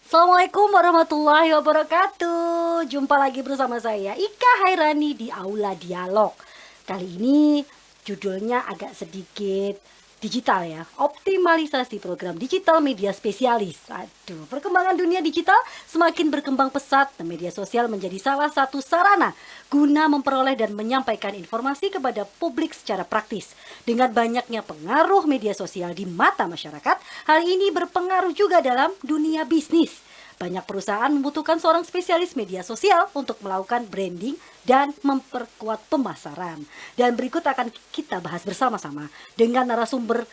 Assalamualaikum warahmatullahi wabarakatuh. Jumpa lagi bersama saya Ika Hairani di Aula Dialog. Kali ini judulnya agak sedikit digital ya. Optimalisasi program digital media spesialis. Aduh, perkembangan dunia digital semakin berkembang pesat dan media sosial menjadi salah satu sarana guna memperoleh dan menyampaikan informasi kepada publik secara praktis. Dengan banyaknya pengaruh media sosial di mata masyarakat, hal ini berpengaruh juga dalam dunia bisnis. Banyak perusahaan membutuhkan seorang spesialis media sosial untuk melakukan branding dan memperkuat pemasaran. Dan berikut akan kita bahas bersama-sama dengan narasumber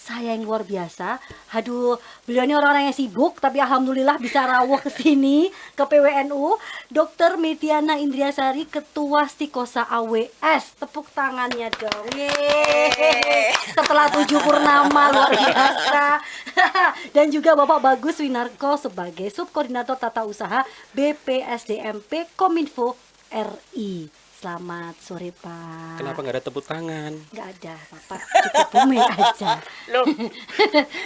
saya yang luar biasa. Aduh, beliau ini orang-orang yang sibuk, tapi alhamdulillah bisa rawuh ke sini, ke PWNU. Dr. Mediana Indriasari, Ketua Stikosa AWS. Tepuk tangannya dong. Yeay. Setelah 7 purnama, luar biasa. Dan juga Bapak Bagus Winarko sebagai Subkoordinator Tata Usaha BPSDMP Kominfo RI. Selamat sore, Pak. Kenapa nggak ada tepuk tangan? Nggak ada, Bapak cukup bumi aja. Loh.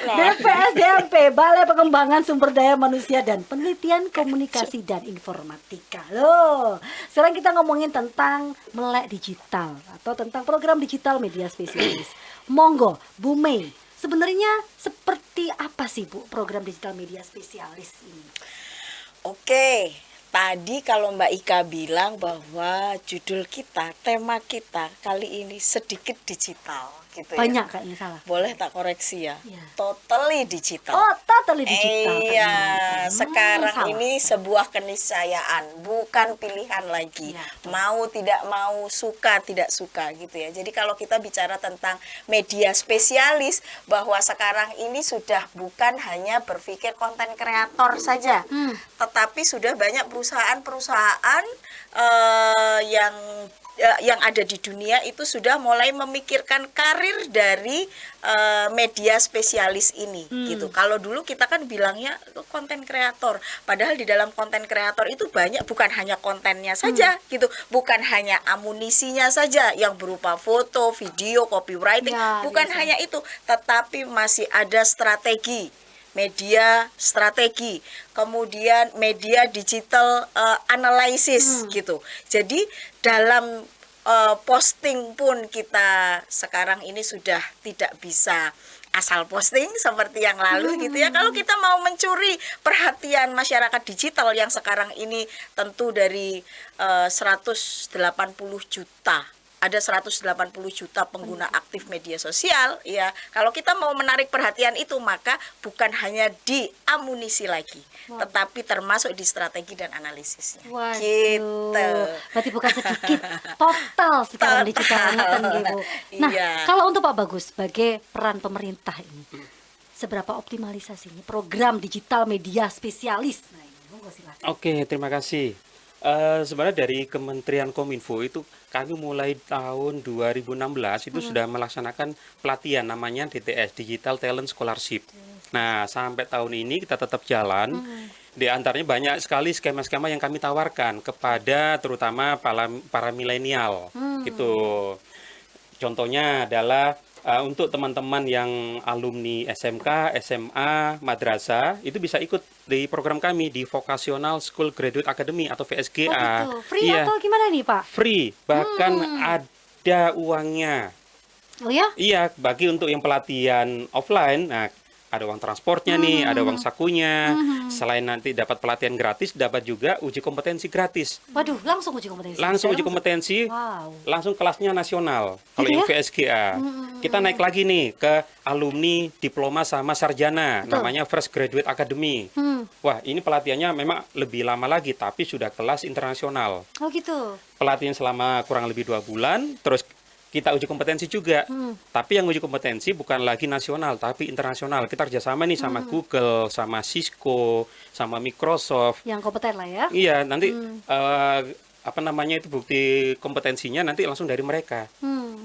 BPSDMP, Balai Pengembangan Sumber Daya Manusia dan Penelitian Komunikasi dan Informatika. Loh, sekarang kita ngomongin tentang melek digital atau tentang program digital media spesialis. Monggo, Bu Mei, sebenarnya seperti apa sih, Bu, program digital media spesialis ini? Oke, tadi kalau Mbak Ika bilang bahwa judul kita, tema kita kali ini sedikit digital gitu ya. Banyak kayaknya salah. Boleh tak koreksi ya? Iya. Totally digital. Oh, totally digital. Iya, ternyata. sekarang Salah. ini sebuah keniscayaan, bukan pilihan lagi. Iya, betul. Mau tidak mau, suka tidak suka gitu ya. Jadi kalau kita bicara tentang media spesialis, bahwa sekarang ini sudah bukan hanya berpikir konten kreator saja, tetapi sudah banyak perusahaan-perusahaan yang ada di dunia itu sudah mulai memikirkan karir dari media spesialis ini gitu. Kalau dulu kita kan bilangnya konten kreator, padahal di dalam konten kreator itu banyak, bukan hanya kontennya saja gitu, bukan hanya amunisinya saja yang berupa foto, video, copywriting, Ya, bukan biasa. hanya itu, tetapi masih ada strategi media strategi, kemudian media digital analysis gitu. Jadi dalam posting pun kita sekarang ini sudah tidak bisa asal posting seperti yang lalu gitu ya. Kalau kita mau mencuri perhatian masyarakat digital yang sekarang ini tentu dari 180 juta, ada 180 juta pengguna aktif media sosial ya. Kalau kita mau menarik perhatian itu, maka bukan hanya di amunisi lagi, tetapi termasuk di strategi dan analisisnya. Waduh, Gitu. berarti bukan sedikit, total sekarang digital kan Bu. Nah, Iya. kalau untuk Pak Bagus sebagai peran pemerintah ini, seberapa optimalisasinya program digital media spesialis? Nah, ini monggo silakan. Oke, terima kasih. Sebenarnya dari Kementerian Kominfo itu kami mulai tahun 2016 itu sudah melaksanakan pelatihan namanya DTS, Digital Talent Scholarship. Nah, sampai tahun ini kita tetap jalan. Di antaranya banyak sekali skema-skema yang kami tawarkan kepada terutama para milenial gitu. Contohnya adalah untuk teman-teman yang alumni SMK, SMA, madrasah itu bisa ikut di program kami di Vocational School Graduate Academy atau Oh VSGA. gitu, free Iya, atau gimana nih Pak? free, bahkan ada uangnya. Oh ya? Iya, bagi untuk yang pelatihan offline, nah ada uang transportnya nih, ada uang sakunya. Selain nanti dapat pelatihan gratis, dapat juga uji kompetensi gratis. Waduh, langsung uji kompetensi. Langsung Saya uji kompetensi, Wow. langsung kelasnya nasional. Kalau Gitu yang ya? VSGA, kita naik lagi nih ke alumni diploma sama sarjana, Betul. namanya Fresh Graduate Academy. Wah, ini pelatihannya memang lebih lama lagi, tapi sudah kelas internasional. Oh gitu. Pelatihan selama kurang lebih 2 bulan, terus kita uji kompetensi juga. Tapi yang uji kompetensi bukan lagi nasional, tapi internasional. Kita kerjasama nih sama Google, sama Cisco, sama Microsoft. Yang kompeten lah ya. Iya, nanti apa namanya itu bukti kompetensinya nanti langsung dari mereka.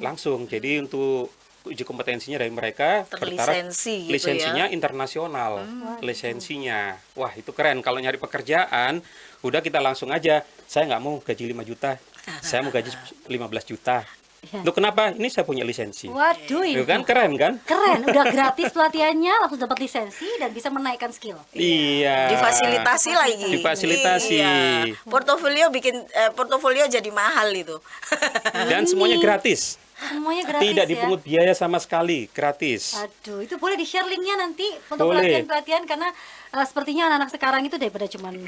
Langsung. Jadi untuk uji kompetensinya dari mereka Terlisensi gitu lisensinya internasional. Lisensinya. Wah, itu keren. Kalau nyari pekerjaan, udah kita langsung aja. Saya nggak mau gaji 5 juta. Saya mau gaji 15 juta. Ya. Loh kenapa? Ini saya punya lisensi. Waduh, ini Tuh kan keren kan? keren, udah gratis pelatihannya, langsung dapat lisensi dan bisa menaikkan skill. Iya. Difasilitasi lagi. Difasilitasi. Iya. Portofolio jadi mahal itu. Dan semuanya gratis. Semuanya gratis Tidak ya. dipungut biaya sama sekali, gratis. Aduh, itu boleh di-share linknya nanti untuk Boleh. pelatihan-pelatihan karena sepertinya anak-anak sekarang itu daripada cuman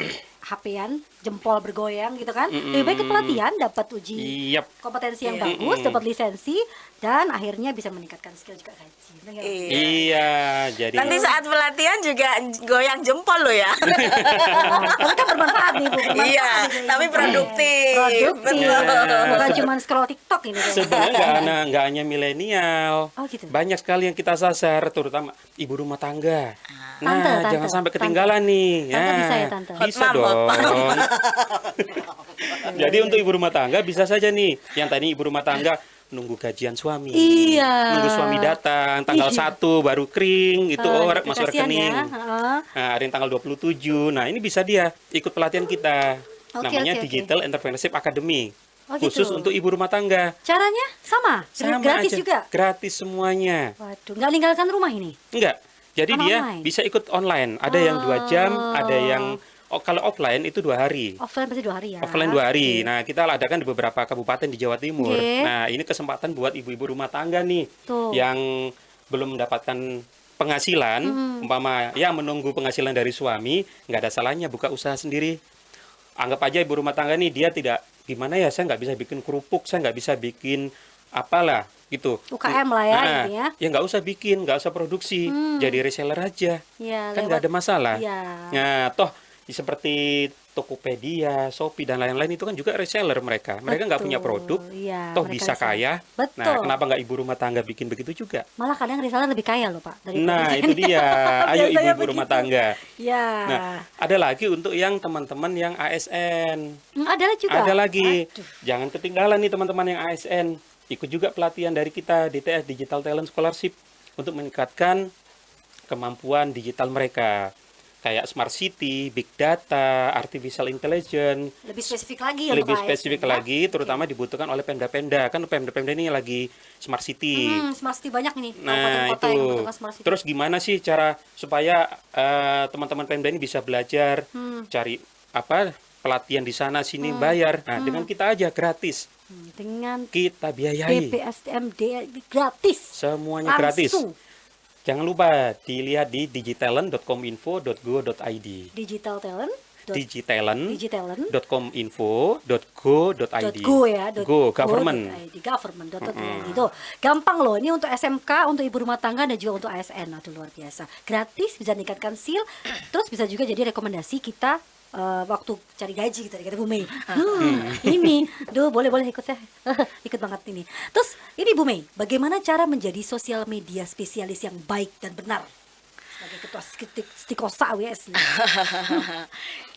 HP-an, jempol bergoyang gitu kan. Lebih baik ke pelatihan, dapat uji Yap. kompetensi yang bagus, dapat lisensi dan akhirnya bisa meningkatkan skill juga kan. Bener nggak? Iya, jadi Nanti saat pelatihan juga goyang jempol loh ya. Tapi kan bermanfaat nih Bu, bermanfaat Iya, nih, tapi Bu. produktif. Produktif. Betul. Bukan cuman scroll TikTok ini. Bu. sebenarnya nggak hanya milenial. Oh, gitu. Banyak sekali yang kita sasar, terutama ibu rumah tangga. Nah, Tante, jangan tante, sampai ketinggalan nih. Tante bisa ya, Tante? Bisa Hot mom, dong. Jadi untuk ibu rumah tangga bisa saja nih. Yang tadi ibu rumah tangga nunggu gajian suami. Iya. Nunggu suami datang tanggal Iya. 1 baru kering itu masuk kasihan rekening. ya. Heeh. Nah, ada yang tanggal 27. Nah, ini bisa dia ikut pelatihan kita. Oke, Namanya oke, oke. Digital Entrepreneurship Academy. Oh, Khusus gitu. untuk ibu rumah tangga. Caranya sama, gratis aja. juga. Gratis semuanya. Waduh, nggak ninggalkan rumah ini. Enggak. Jadi Kan dia online. bisa ikut online. Ada yang 2 jam, ada yang kalau offline itu 2 hari. Offline pasti 2 hari ya. Offline 2 hari. Nah, kita adakan di beberapa kabupaten di Jawa Timur. Oke. Nah, ini kesempatan buat ibu-ibu rumah tangga nih Tuh. yang belum mendapatkan penghasilan, umpama ya menunggu penghasilan dari suami, nggak ada salahnya buka usaha sendiri. Anggap aja ibu rumah tangga nih dia tidak gimana ya, saya nggak bisa bikin kerupuk, saya nggak bisa bikin apalah gitu. UKM lah ya, Nah, gitu ya. ya nggak usah bikin, nggak usah produksi, jadi reseller aja, Ya, kan nggak ada masalah. Iya. Nah, toh seperti Tokopedia, Shopee dan lain-lain itu kan juga reseller mereka. Mereka nggak punya produk, Iya, toh mereka bisa reseller. kaya. Betul. Nah, kenapa nggak ibu rumah tangga bikin begitu juga? Malah kadang reseller lebih kaya loh Pak. Dari Nah, produsen. itu dia. Ayo Biasanya ibu-ibu rumah begitu. tangga. Ya. Nah, ada lagi untuk yang teman-teman yang ASN. Ada juga. Ada lagi. Aduh. Jangan ketinggalan nih teman-teman yang ASN. Ikut juga pelatihan dari kita DTS Digital Talent Scholarship untuk meningkatkan kemampuan digital mereka. Kayak Smart City, Big Data, Artificial Intelligence. Lebih spesifik lagi ya Lebih untuk ASN, spesifik ya. lagi, terutama dibutuhkan oleh Pemda-Pemda. Kan Pemda-Pemda ini lagi Smart City. Smart City banyak nih. Nah, kabupaten kota itu. yang membutuhkan Smart City. Terus gimana sih cara supaya teman-teman Pemda ini bisa belajar, cari apa pelatihan di sana sini bayar. Nah, dengan kita aja gratis. Dengan Kita biayai. BPSDM gratis. Semuanya gratis. Langsung. Jangan lupa dilihat di digitalent.kominfo.go.id. Digital talent. Digitalent. Digitalent. .kominfo.go.id. Go ya, Go, government. government.id itu gampang loh, ini untuk SMK, untuk ibu rumah tangga dan juga untuk ASN. Aduh, luar biasa, gratis, bisa meningkatkan skill, terus bisa juga jadi rekomendasi kita waktu cari gaji gitu kata Bu Mei. Ini, boleh ikut saya, ikut banget ini. Terus ini Bu Mei, bagaimana cara menjadi sosial media spesialis yang baik dan benar sebagai ketua Stikosa WS?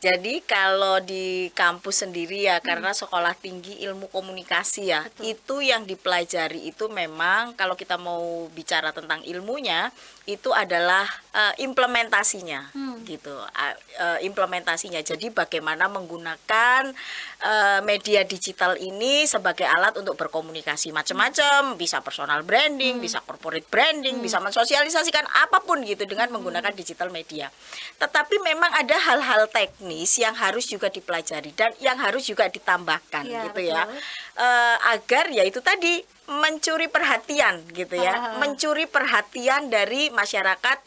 Jadi kalau di kampus sendiri ya, karena sekolah tinggi ilmu komunikasi ya, itu yang dipelajari itu memang kalau kita mau bicara tentang ilmunya itu adalah implementasinya gitu, implementasinya. Jadi bagaimana menggunakan media digital ini sebagai alat untuk berkomunikasi macam-macam, bisa personal branding, bisa corporate branding, bisa mensosialisasikan apapun gitu dengan menggunakan digital media. Tetapi memang ada hal-hal teknis yang harus juga dipelajari dan yang harus juga ditambahkan Ya, gitu ya, betul. agar ya itu tadi mencuri perhatian gitu ya, mencuri perhatian dari masyarakat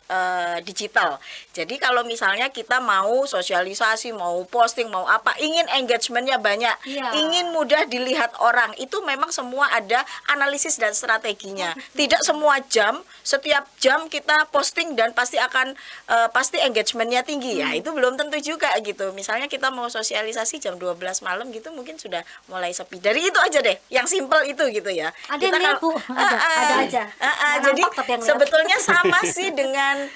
digital. Jadi kalau misalnya kita mau sosialisasi, mau posting, mau apa, ingin engagementnya banyak, Iya. ingin mudah dilihat orang, itu memang semua ada analisis dan strateginya. Tidak semua jam, setiap jam kita posting dan pasti akan pasti engagementnya tinggi ya. Itu belum tentu juga gitu. Misalnya kita mau sosialisasi jam 12 malam gitu, mungkin sudah mulai sepi. Dari itu aja deh, yang simple itu gitu ya. Ada yang lihat, Bu. Ada aja. Nggak Jadi nampak tapi yang lihat. sebetulnya sama sih dengan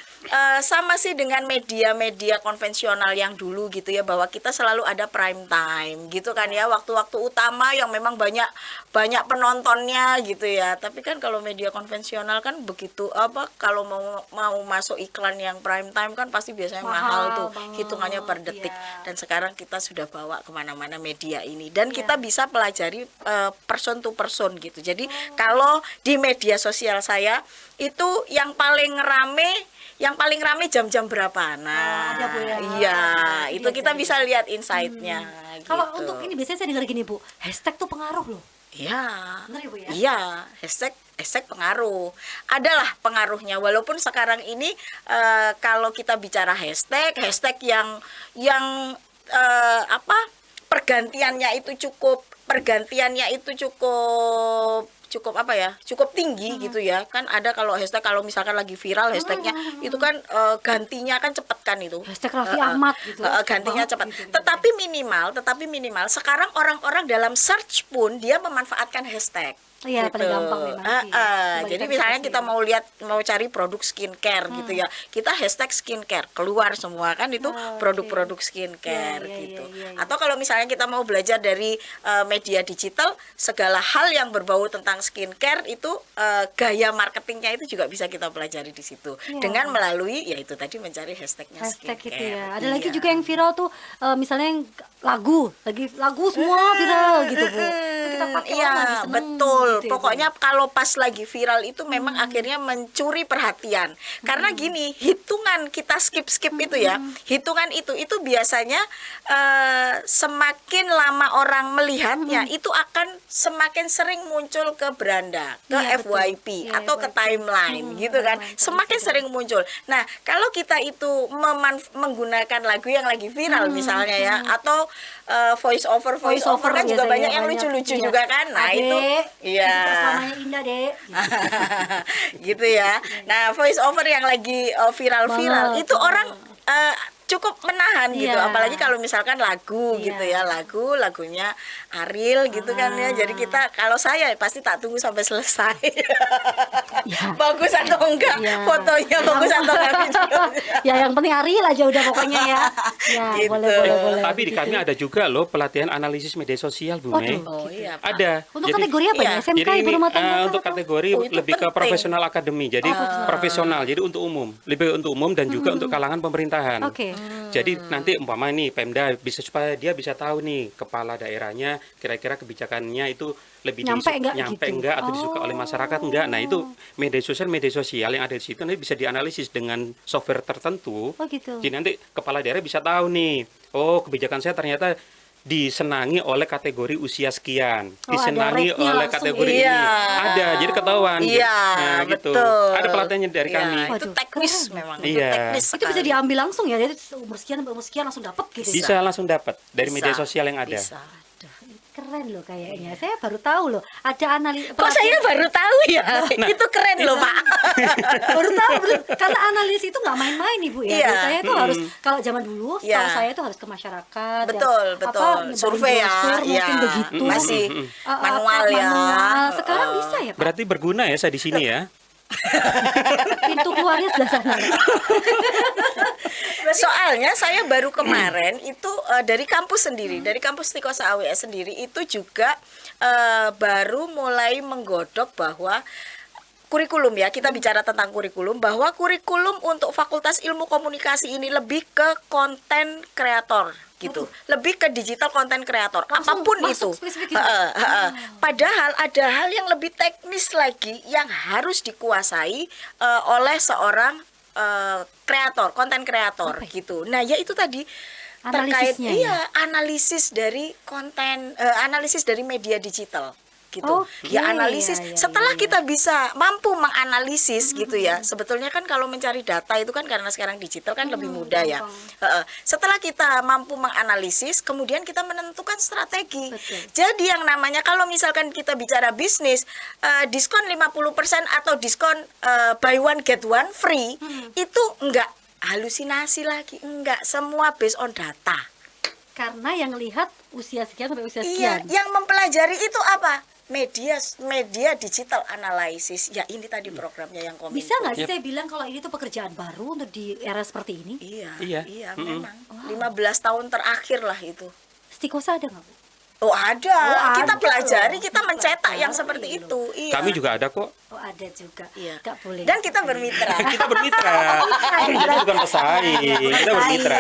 sama sih dengan media-media konvensional yang dulu gitu ya, bahwa kita selalu ada prime time gitu kan ya, waktu-waktu utama yang memang banyak penontonnya gitu ya. Tapi kan kalau media konvensional kan begitu kalau mau masuk iklan yang prime time kan pasti biasanya mahal tuh, banget, hitungannya per detik. iya. Dan sekarang kita sudah bawa kemana-mana media ini, dan kita bisa pelajari person to person gitu. Jadi kalau di media sosial saya itu yang paling rame jam-jam berapa? Nah, ada, Bu, ya. iya, Nah, itu iya, kita iya. bisa lihat insight-nya. Kalau gitu. untuk ini biasanya saya dengar gini Bu, hashtag tuh pengaruh loh. Iya, Benar ya, Bu, ya? iya, hashtag pengaruh. Adalah pengaruhnya. Walaupun sekarang ini kalau kita bicara hashtag yang pergantiannya itu cukup apa ya, cukup tinggi gitu ya kan. Ada kalau hashtag, kalau misalkan lagi viral hashtagnya itu kan gantinya kan cepet kan itu, Hashtag Raffi Ahmad gitu. gantinya Cepet cepat. banget gitu. Tetapi minimal sekarang orang-orang dalam search pun dia memanfaatkan hashtag. Iya, paling gampang memang sih. Coba Jadi kita misalnya kasih kita ya. mau cari produk skincare gitu ya, kita hashtag skincare, keluar semua kan itu Oh, produk-produk oke. skincare Iya, iya, gitu. iya, iya. Atau kalau misalnya kita mau belajar dari media digital, segala hal yang berbau tentang skincare itu gaya marketingnya itu juga bisa kita pelajari di situ, Iya. dengan melalui yaitu tadi mencari hashtagnya Hashtag skincare. gitu ya. Ada lagi Iya. juga yang viral tuh misalnya yang lagu semua viral gitu Bu. Itu kita pakai Iya, orang lagi seneng betul. gitu ya, Bu. Pokoknya kalau pas lagi viral itu memang akhirnya mencuri perhatian. Karena gini, hitungan kita skip itu ya, hitungan itu biasanya semakin lama orang melihatnya, itu akan semakin sering muncul ke beranda, ke Iya, betul. FYP Iya, atau ke FYP. timeline gitu kan. Timeline, Semakin Instagram. sering muncul. Nah, kalau kita itu menggunakan lagu yang lagi viral misalnya ya, atau voice over kan juga biasanya banyak yang lucu-lucu iya. juga kan. Nah, itu iya. Kita selamanya indah, Dek. Gitu ya. Nah, voice over yang lagi viral-viral Banget, itu orang cukup menahan gitu, Iya. apalagi kalau misalkan lagu Iya. gitu ya, lagunya Ariel gitu kan ya. Jadi kita, kalau saya pasti tak tunggu sampai selesai. Iya. Bagus atau enggak Iya. fotonya, bagus atau enggak videonya. Ya yang penting Ariel aja udah pokoknya ya. Ya, Gitu. boleh. Tapi di Gitu. kami ada juga loh pelatihan analisis media sosial, Bu Mei. Waduh. Oh Gitu. iya, Pak. Ada. Untuk Jadi- kategori apa iya. ya? SMK, Jadi ibu ini rumah tangga untuk atau? kategori Oh, itu lebih ke penting. profesional akademi, jadi profesional, jadi untuk umum, lebih untuk umum dan juga untuk kalangan pemerintahan. Oke. Jadi nanti umpama nih Pemda bisa, supaya dia bisa tahu nih kepala daerahnya kira-kira kebijakannya itu lebih Nyampe enggak nyampe gitu? enggak atau disuka oleh masyarakat enggak. Nah, itu media sosial yang ada di situ nanti bisa dianalisis dengan software tertentu. Oh gitu. Jadi nanti kepala daerah bisa tahu nih, oh kebijakan saya ternyata disenangi oleh kategori usia sekian, Oh, ada disenangi rate-nya oleh langsung kategori ya? ini. Ada, jadi ketahuan. Iya, Nah, gitu. betul. Ada pelatihannya dari Iya, kami. itu Waduh, teknis keren. memang. Iya. Itu teknis Itu bisa sekali. diambil langsung ya, jadi umur sekian langsung dapat gitu. ya? Bisa langsung dapat dari Bisa, media sosial yang ada. bisa. Keren loh kayaknya. Saya baru tahu loh ada analis. Kok saya baru tahu ya? Itu keren loh, Pak. baru tahu bener. Karena analis itu nggak main-main Ibu ya. Iya. Saya tuh harus kalau zaman dulu, Iya. setahu saya itu harus ke masyarakat. Betul, yang, betul. nyebarin Survei ya, brosur, iya. mungkin begitu. Masih manual ya. Manual. Sekarang bisa ya Pak. Berarti berguna ya saya di sini ya. Pintu keluarnya sebelah sana. Soalnya saya baru kemarin itu dari kampus sendiri, dari kampus Tikosa AWS sendiri itu juga baru mulai menggodok bahwa kurikulum ya, kita bicara tentang kurikulum, bahwa kurikulum untuk Fakultas Ilmu Komunikasi ini lebih ke konten kreator gitu, lebih ke digital konten kreator, Langsung apapun masuk itu. spesifik gitu? Padahal ada hal yang lebih teknis lagi yang harus dikuasai oleh seorang kreator, konten kreator gitu. Nah, ya itu tadi terkait Analisisnya ya? analisis dari konten, analisis dari media digital gitu. Oke, Ya analisis. ya, Setelah ya. kita bisa mampu menganalisis gitu ya. Sebetulnya kan kalau mencari data itu kan karena sekarang digital kan lebih mudah ya. gampang. Setelah kita mampu menganalisis, kemudian kita menentukan strategi. Betul. Jadi yang namanya kalau misalkan kita bicara bisnis, diskon 50% atau diskon buy one get one free, itu enggak halusinasi lagi, enggak, semua based on data. Karena yang lihat usia sekian sampai usia Iya, sekian. yang mempelajari itu apa? media digital analisis. Ya ini tadi programnya yang Kominfo. Bisa nggak sih Yep. saya bilang kalau ini tuh pekerjaan baru untuk di era seperti ini? Iya, Iya. memang. 15 tahun terakhir lah itu. Stikosa ada nggak Bu? Oh ada, Oh, kita ada pelajari, loh. kita mencetak yang Pelajari seperti loh. itu. Iya. Kami juga ada kok. Oh ada juga. Iya. Nggak boleh. Dan kita bermitra. Kita bermitra. Kita bukan pesaing, kita bermitra.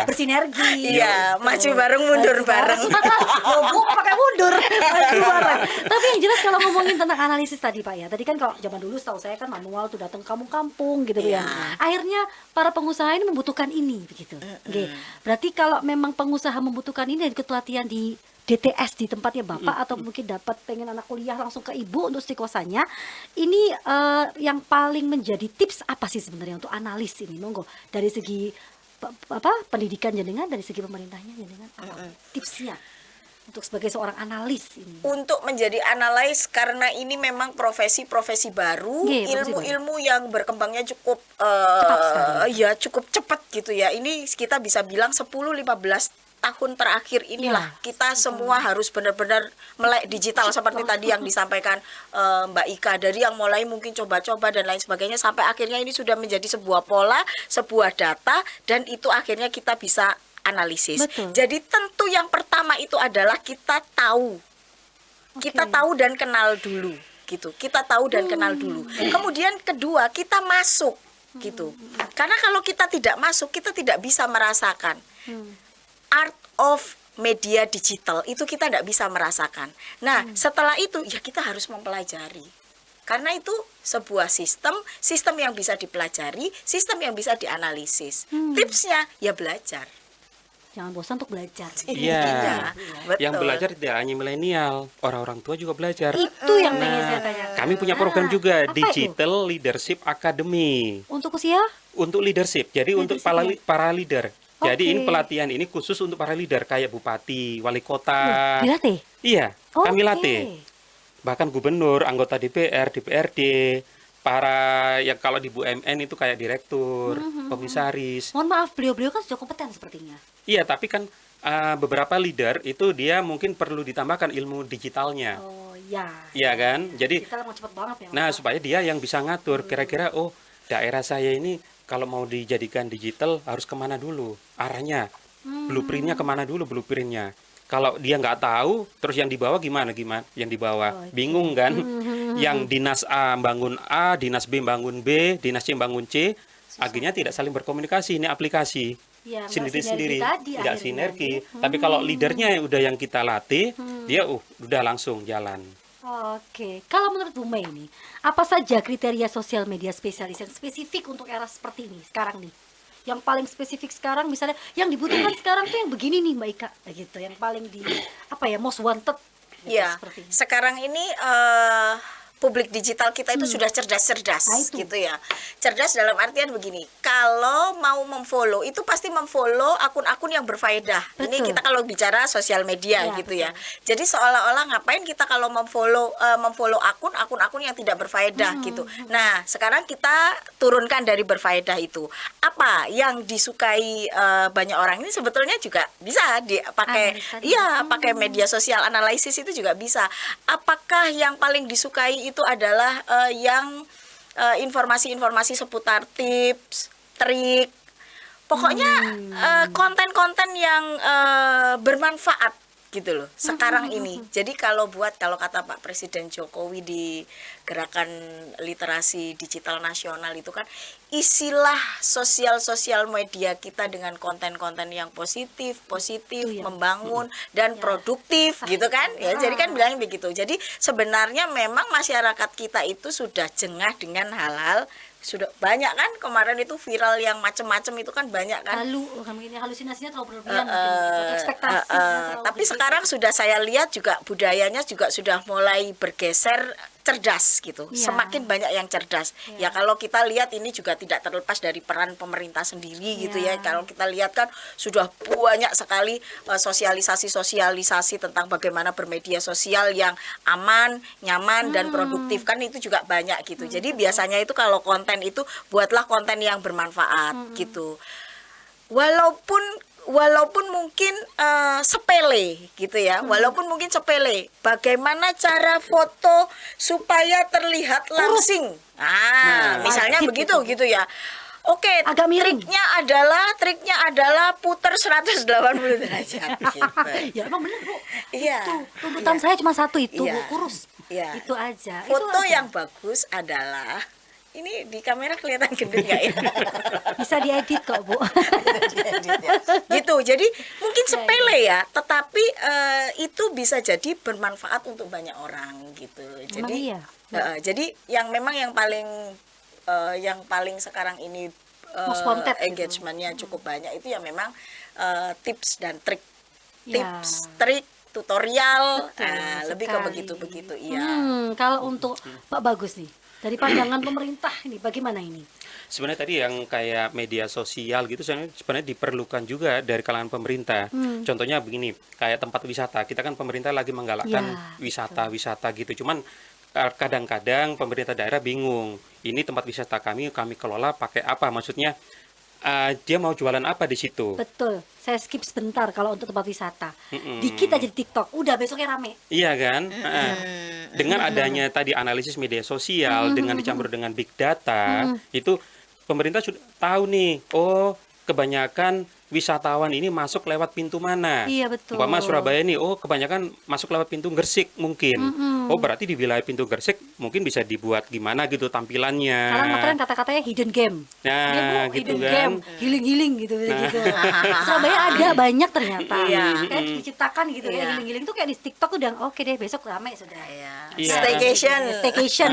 Bersinergi. Iya, Gitu. maju bareng, mundur bareng. Logo pakai mundur. Maju bareng. Tapi yang jelas kalau ngomongin tentang analisis tadi Pak ya. Tadi kan kalau zaman dulu setahu saya kan manual tuh datang ke kampung-kampung gitu ya. Iya. Akhirnya para pengusaha ini membutuhkan ini begitu. Oke. Berarti kalau memang pengusaha membutuhkan ini dan ikut pelatihan di DTS di tempatnya Bapak atau mungkin dapat pengen anak kuliah langsung ke Ibu untuk stikosanya. Ini yang paling menjadi tips apa sih sebenarnya untuk analis ini? Monggo dari segi pendidikan jenengan, dari segi pemerintahnya jenengan apa tipsnya untuk sebagai seorang analis ini? Untuk menjadi analis karena ini memang profesi-profesi baru, Iya, profesi ilmu-ilmu yang berkembangnya cukup sekali. ya cukup cepat gitu ya. Ini kita bisa bilang 10-15 tahun terakhir inilah Ya, kita semua harus benar-benar melek digital seperti tadi yang disampaikan Mbak Ika, dari yang mulai mungkin coba-coba dan lain sebagainya sampai akhirnya ini sudah menjadi sebuah pola, sebuah data, dan itu akhirnya kita bisa analisis. Betul. Jadi tentu yang pertama itu adalah kita tahu. Kita tahu dan kenal dulu gitu. Kita tahu dan kenal dulu. Kemudian kedua, kita masuk gitu. Karena kalau kita tidak masuk, kita tidak bisa merasakan art of media digital, itu kita tidak bisa merasakan. Nah, setelah itu ya kita harus mempelajari. Karena itu sebuah sistem yang bisa dipelajari, sistem yang bisa dianalisis. Tipsnya ya belajar. Jangan bosan untuk belajar. Iya. Betul. Yang belajar tidak hanya milenial, orang-orang tua juga belajar. Itu yang pengen saya tanyakan. Kami punya program juga, apa itu? Digital Leadership Academy. Untuk usia? Untuk leadership, jadi untuk Leadership para leader. Jadi Oke. ini pelatihan ini khusus untuk para leader kayak bupati, wali kota. Dilatih? Iya, kami Oke. latih. Bahkan gubernur, anggota DPR, DPRD, para yang kalau di BUMN itu kayak direktur, komisaris. Mohon maaf, beliau-beliau kan sudah kompeten sepertinya. Iya, tapi kan beberapa leader itu dia mungkin perlu ditambahkan ilmu digitalnya. Oh ya. Iya kan? Jadi Kita mau cepet banget ya. nah supaya dia yang bisa ngatur kira-kira oh daerah saya ini kalau mau dijadikan digital harus kemana dulu arahnya, blueprintnya kemana dulu blueprintnya. Kalau dia nggak tahu, terus yang di bawah gimana yang di bawah Oke. bingung kan? Yang dinas A bangun A, dinas B bangun B, dinas C bangun C, akhirnya tidak saling berkomunikasi. Ini aplikasi Ya, nggak sendiri-sendiri, sinergi tadi tidak akhirnya, sinergi. ya. Tapi kalau leadernya udah yang kita latih, dia udah langsung jalan. Oke, kalau menurut Bu Mei ini, apa saja kriteria sosial media spesialis yang spesifik untuk era seperti ini sekarang nih? Yang paling spesifik sekarang misalnya yang dibutuhkan sekarang tuh yang begini nih Mbak Ika, gitu. Yang paling di apa ya most wanted gitu, Ya, seperti ini. sekarang ini publik digital kita itu sudah cerdas-cerdas Nah, itu. gitu ya. Cerdas dalam artian begini, kalau mau memfollow itu pasti memfollow akun-akun yang berfaedah. Ini Betul. kita kalau bicara sosial media Ya, gitu ya. betul. Jadi seolah-olah ngapain kita kalau memfollow akun-akun yang tidak berfaedah gitu. Nah, sekarang kita turunkan dari berfaedah itu. Apa yang disukai banyak orang ini sebetulnya juga bisa dipakai. Analisa Iya, pakai media sosial analisis itu juga bisa. Apakah yang paling disukai itu adalah yang informasi-informasi seputar tips, trik, pokoknya konten-konten yang bermanfaat gitu loh sekarang ini. Jadi kalau kata Pak Presiden Jokowi di gerakan literasi digital nasional itu kan isilah sosial media kita dengan konten-konten yang positif, Itu ya. membangun dan produktif gitu kan. Ya, jadi kan bilangnya begitu. Jadi sebenarnya memang masyarakat kita itu sudah jengah dengan hal-hal sudah banyak kan kemarin itu viral yang macam-macam itu kan banyak kan. Mungkin halusinasinya terlalu berlebihan mungkin, ekspektasinya terlalu Tapi begitu. sekarang sudah saya lihat juga budayanya juga sudah mulai bergeser cerdas gitu. Iya. Semakin banyak yang cerdas. Iya. Ya kalau kita lihat ini juga tidak terlepas dari peran pemerintah sendiri gitu Iya. ya. Kalau kita lihat kan sudah banyak sekali sosialisasi tentang bagaimana bermedia sosial yang aman, nyaman dan produktif kan itu juga banyak gitu. Jadi biasanya itu kalau konten itu buatlah konten yang bermanfaat gitu. Walaupun walaupun mungkin sepele gitu ya, walaupun mungkin sepele, bagaimana cara foto supaya terlihat langsing. Misalnya wajib begitu itu. gitu ya. Oke, Agak miring. triknya adalah puter 180 derajat gitu. Ya emang bener Bu. Iya. Itu tuntutan saya cuma satu itu Iya. Bu, kurus. Iya. Itu aja. Foto itu aja. yang bagus adalah ini di kamera kelihatan gendut nggak ya? Bisa diedit kok Bu. Gitu. Jadi mungkin Iya, sepele ya, tetapi itu bisa jadi bermanfaat untuk banyak orang gitu. Emang Jadi iya? jadi yang memang yang paling sekarang ini Most wanted gitu. engagementnya cukup banyak itu ya memang tips dan trik, Ya. tips, trik, tutorial, Betul lebih ke sekali. begitu-begitu. Iya. Kalau untuk Pak Bagus nih, dari pandangan pemerintah ini bagaimana ini? Sebenarnya tadi yang kayak media sosial gitu sebenarnya diperlukan juga dari kalangan pemerintah. Contohnya begini, kayak tempat wisata. Kita kan pemerintah lagi menggalakkan Ya, wisata-wisata gitu. Cuman kadang-kadang pemerintah daerah bingung. Ini tempat wisata kami kelola pakai apa? Maksudnya dia mau jualan apa di situ? Betul, saya skip sebentar kalau untuk tempat wisata. Dikit aja di TikTok, udah besoknya rame. Iya kan? Dengan adanya tadi analisis media sosial dengan dicampur dengan big data, itu pemerintah sudah tahu nih, oh kebanyakan wisatawan ini masuk lewat pintu mana? Iya, betul. Umpama Surabaya nih, oh kebanyakan masuk lewat pintu Gresik mungkin. Oh berarti di wilayah pintu Gresik mungkin bisa dibuat gimana gitu tampilannya. Sekarang keren kata-katanya hidden game. Nah, Iya, Bu, gitu hidden kan. game, healing gitu. Surabaya ada banyak ternyata. Iya. Kayak diciptakan gitu ya, Iya. healing tuh kayak di TikTok udah oke deh, besok rame sudah. Iya. Iya. Staycation. Staycation.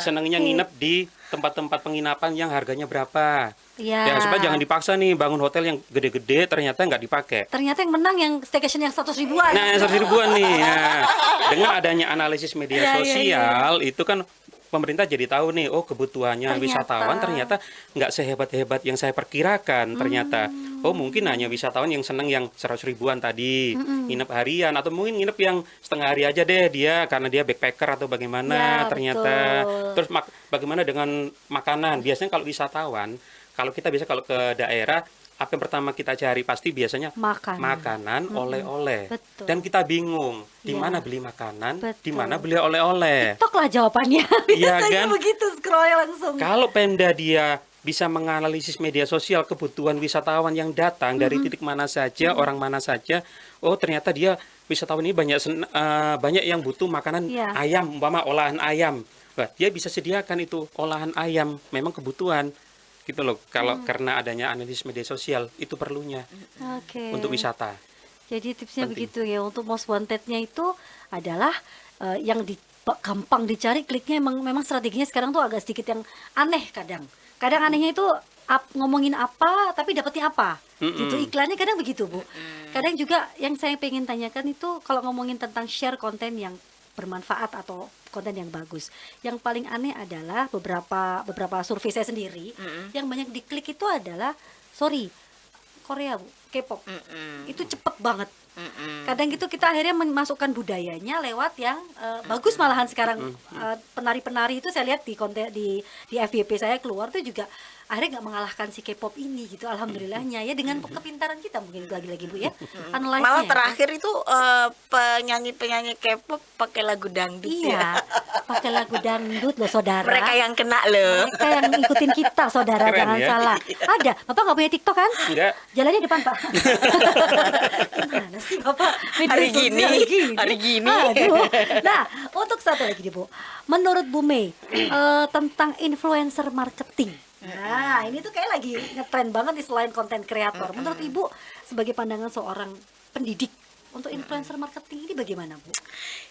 Senangnya nginep di tempat-tempat penginapan yang harganya berapa. Iya. Ya supaya jangan dipaksa nih bangun hotel yang gede-gede ternyata nggak dipakai. Ternyata yang menang yang staycation yang 100 ribuan. Nah, 100 ribuan nih. Nah, dengan adanya analisis media Iya, iya, sosial itu kan pemerintah jadi tahu nih, oh kebutuhannya Ternyata. wisatawan ternyata nggak sehebat-hebat yang saya perkirakan ternyata. Oh mungkin hanya wisatawan yang seneng yang 100 ribuan tadi, nginep harian atau mungkin nginep yang setengah hari aja deh dia karena dia backpacker atau bagaimana Ya, ternyata. betul. Terus bagaimana dengan makanan? Biasanya kalau wisatawan, kalau kita biasa kalau ke daerah apa yang pertama kita cari pasti biasanya makanan, oleh-oleh. Betul. Dan kita bingung di Iya. mana beli makanan, di Betul. mana beli oleh-oleh. TikTok lah jawabannya. Iya, Biasanya kan? begitu scroll langsung. Kalau Pemda dia bisa menganalisis media sosial kebutuhan wisatawan yang datang dari titik mana saja, orang mana saja, oh ternyata dia wisatawan ini banyak yang butuh makanan Iya. ayam, umpama olahan ayam. Wah, dia bisa sediakan itu olahan ayam, memang kebutuhan gitu loh. Kalau karena adanya analisis media sosial itu perlunya Oke. untuk wisata. Jadi tipsnya Penting. begitu ya. Untuk most wanted-nya itu adalah yang gampang dicari, kliknya memang strateginya sekarang tuh agak sedikit yang aneh kadang. Kadang anehnya itu ngomongin apa tapi dapetnya apa. Gitu iklannya kadang begitu, Bu. Kadang juga yang saya pengen tanyakan itu kalau ngomongin tentang share konten yang bermanfaat atau konten yang bagus. Yang paling aneh adalah beberapa survei saya sendiri yang banyak diklik itu adalah Korea, Bu, K-pop. Itu cepet banget. Kadang gitu kita akhirnya memasukkan budayanya lewat yang bagus malahan sekarang. Penari-penari itu saya lihat di konten di FYP saya keluar tuh juga akhirnya nggak mengalahkan si K-pop ini gitu, alhamdulillahnya ya, dengan kepintaran kita mungkin lagi-lagi Bu ya. Analyze-nya Malah ya. terakhir itu penyanyi-penyanyi K-pop pakai lagu dangdut ya. Iya, pakai lagu dangdut loh saudara. Mereka yang kena loh. Mereka yang ngikutin kita saudara, Keren jangan ya. salah. Ada, Bapak nggak punya TikTok kan? Enggak. Jalannya depan Pak. Gimana sih Bapak? Media Hari sosial hari gini. Aduh. Nah, untuk satu lagi nih Bu, menurut Bu Mei tentang influencer marketing. Nah, ini tuh kayak lagi ngetren banget nih selain konten kreator. Menurut Ibu sebagai pandangan seorang pendidik untuk influencer marketing ini bagaimana Bu?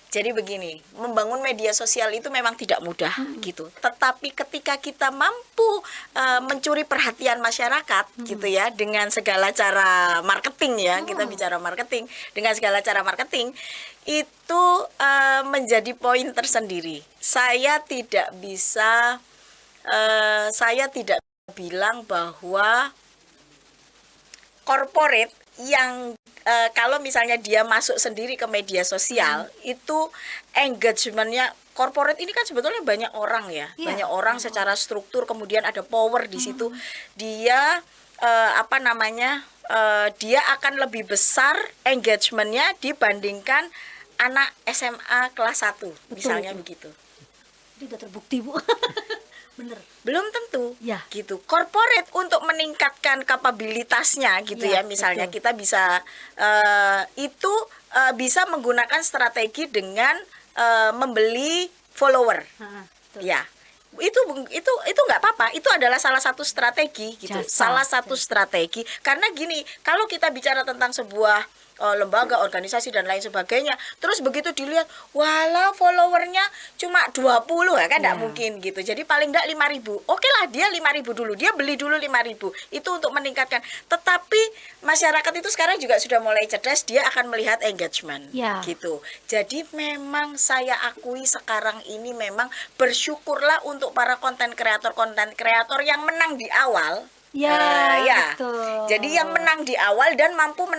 Jadi begini, membangun media sosial itu memang tidak mudah gitu. Tetapi ketika kita mampu mencuri perhatian masyarakat gitu ya dengan segala cara marketing ya, kita bicara marketing dengan segala cara marketing itu menjadi poin tersendiri. Saya tidak bilang bahwa corporate yang kalau misalnya dia masuk sendiri ke media sosial itu engagementnya corporate ini kan sebetulnya banyak orang ya, Iya. banyak orang secara struktur, kemudian ada power di situ, dia apa namanya, dia akan lebih besar engagementnya dibandingkan anak SMA kelas 1 misalnya begitu. Itu udah terbukti, Bu. Bener. Belum tentu Ya. gitu. Corporate untuk meningkatkan kapabilitasnya gitu Ya, ya, misalnya betul. kita bisa itu bisa menggunakan strategi dengan membeli follower. Betul. Ya, itu nggak apa-apa. Itu adalah salah satu strategi gitu. Jasa, Salah satu strategi. Karena gini, kalau kita bicara tentang sebuah lembaga, organisasi dan lain sebagainya, terus begitu dilihat, walah followernya cuma 20 ya kan, nggak Ya. mungkin gitu. Jadi paling nggak 5.000. Oke lah, dia 5.000 dulu, dia beli dulu 5.000. Itu untuk meningkatkan. Tetapi masyarakat itu sekarang juga sudah mulai cerdas, dia akan melihat engagement Ya. gitu. Jadi memang saya akui sekarang ini memang bersyukurlah untuk para konten kreator yang menang di awal. Ya, Ya. betul. Jadi yang menang di awal dan mampu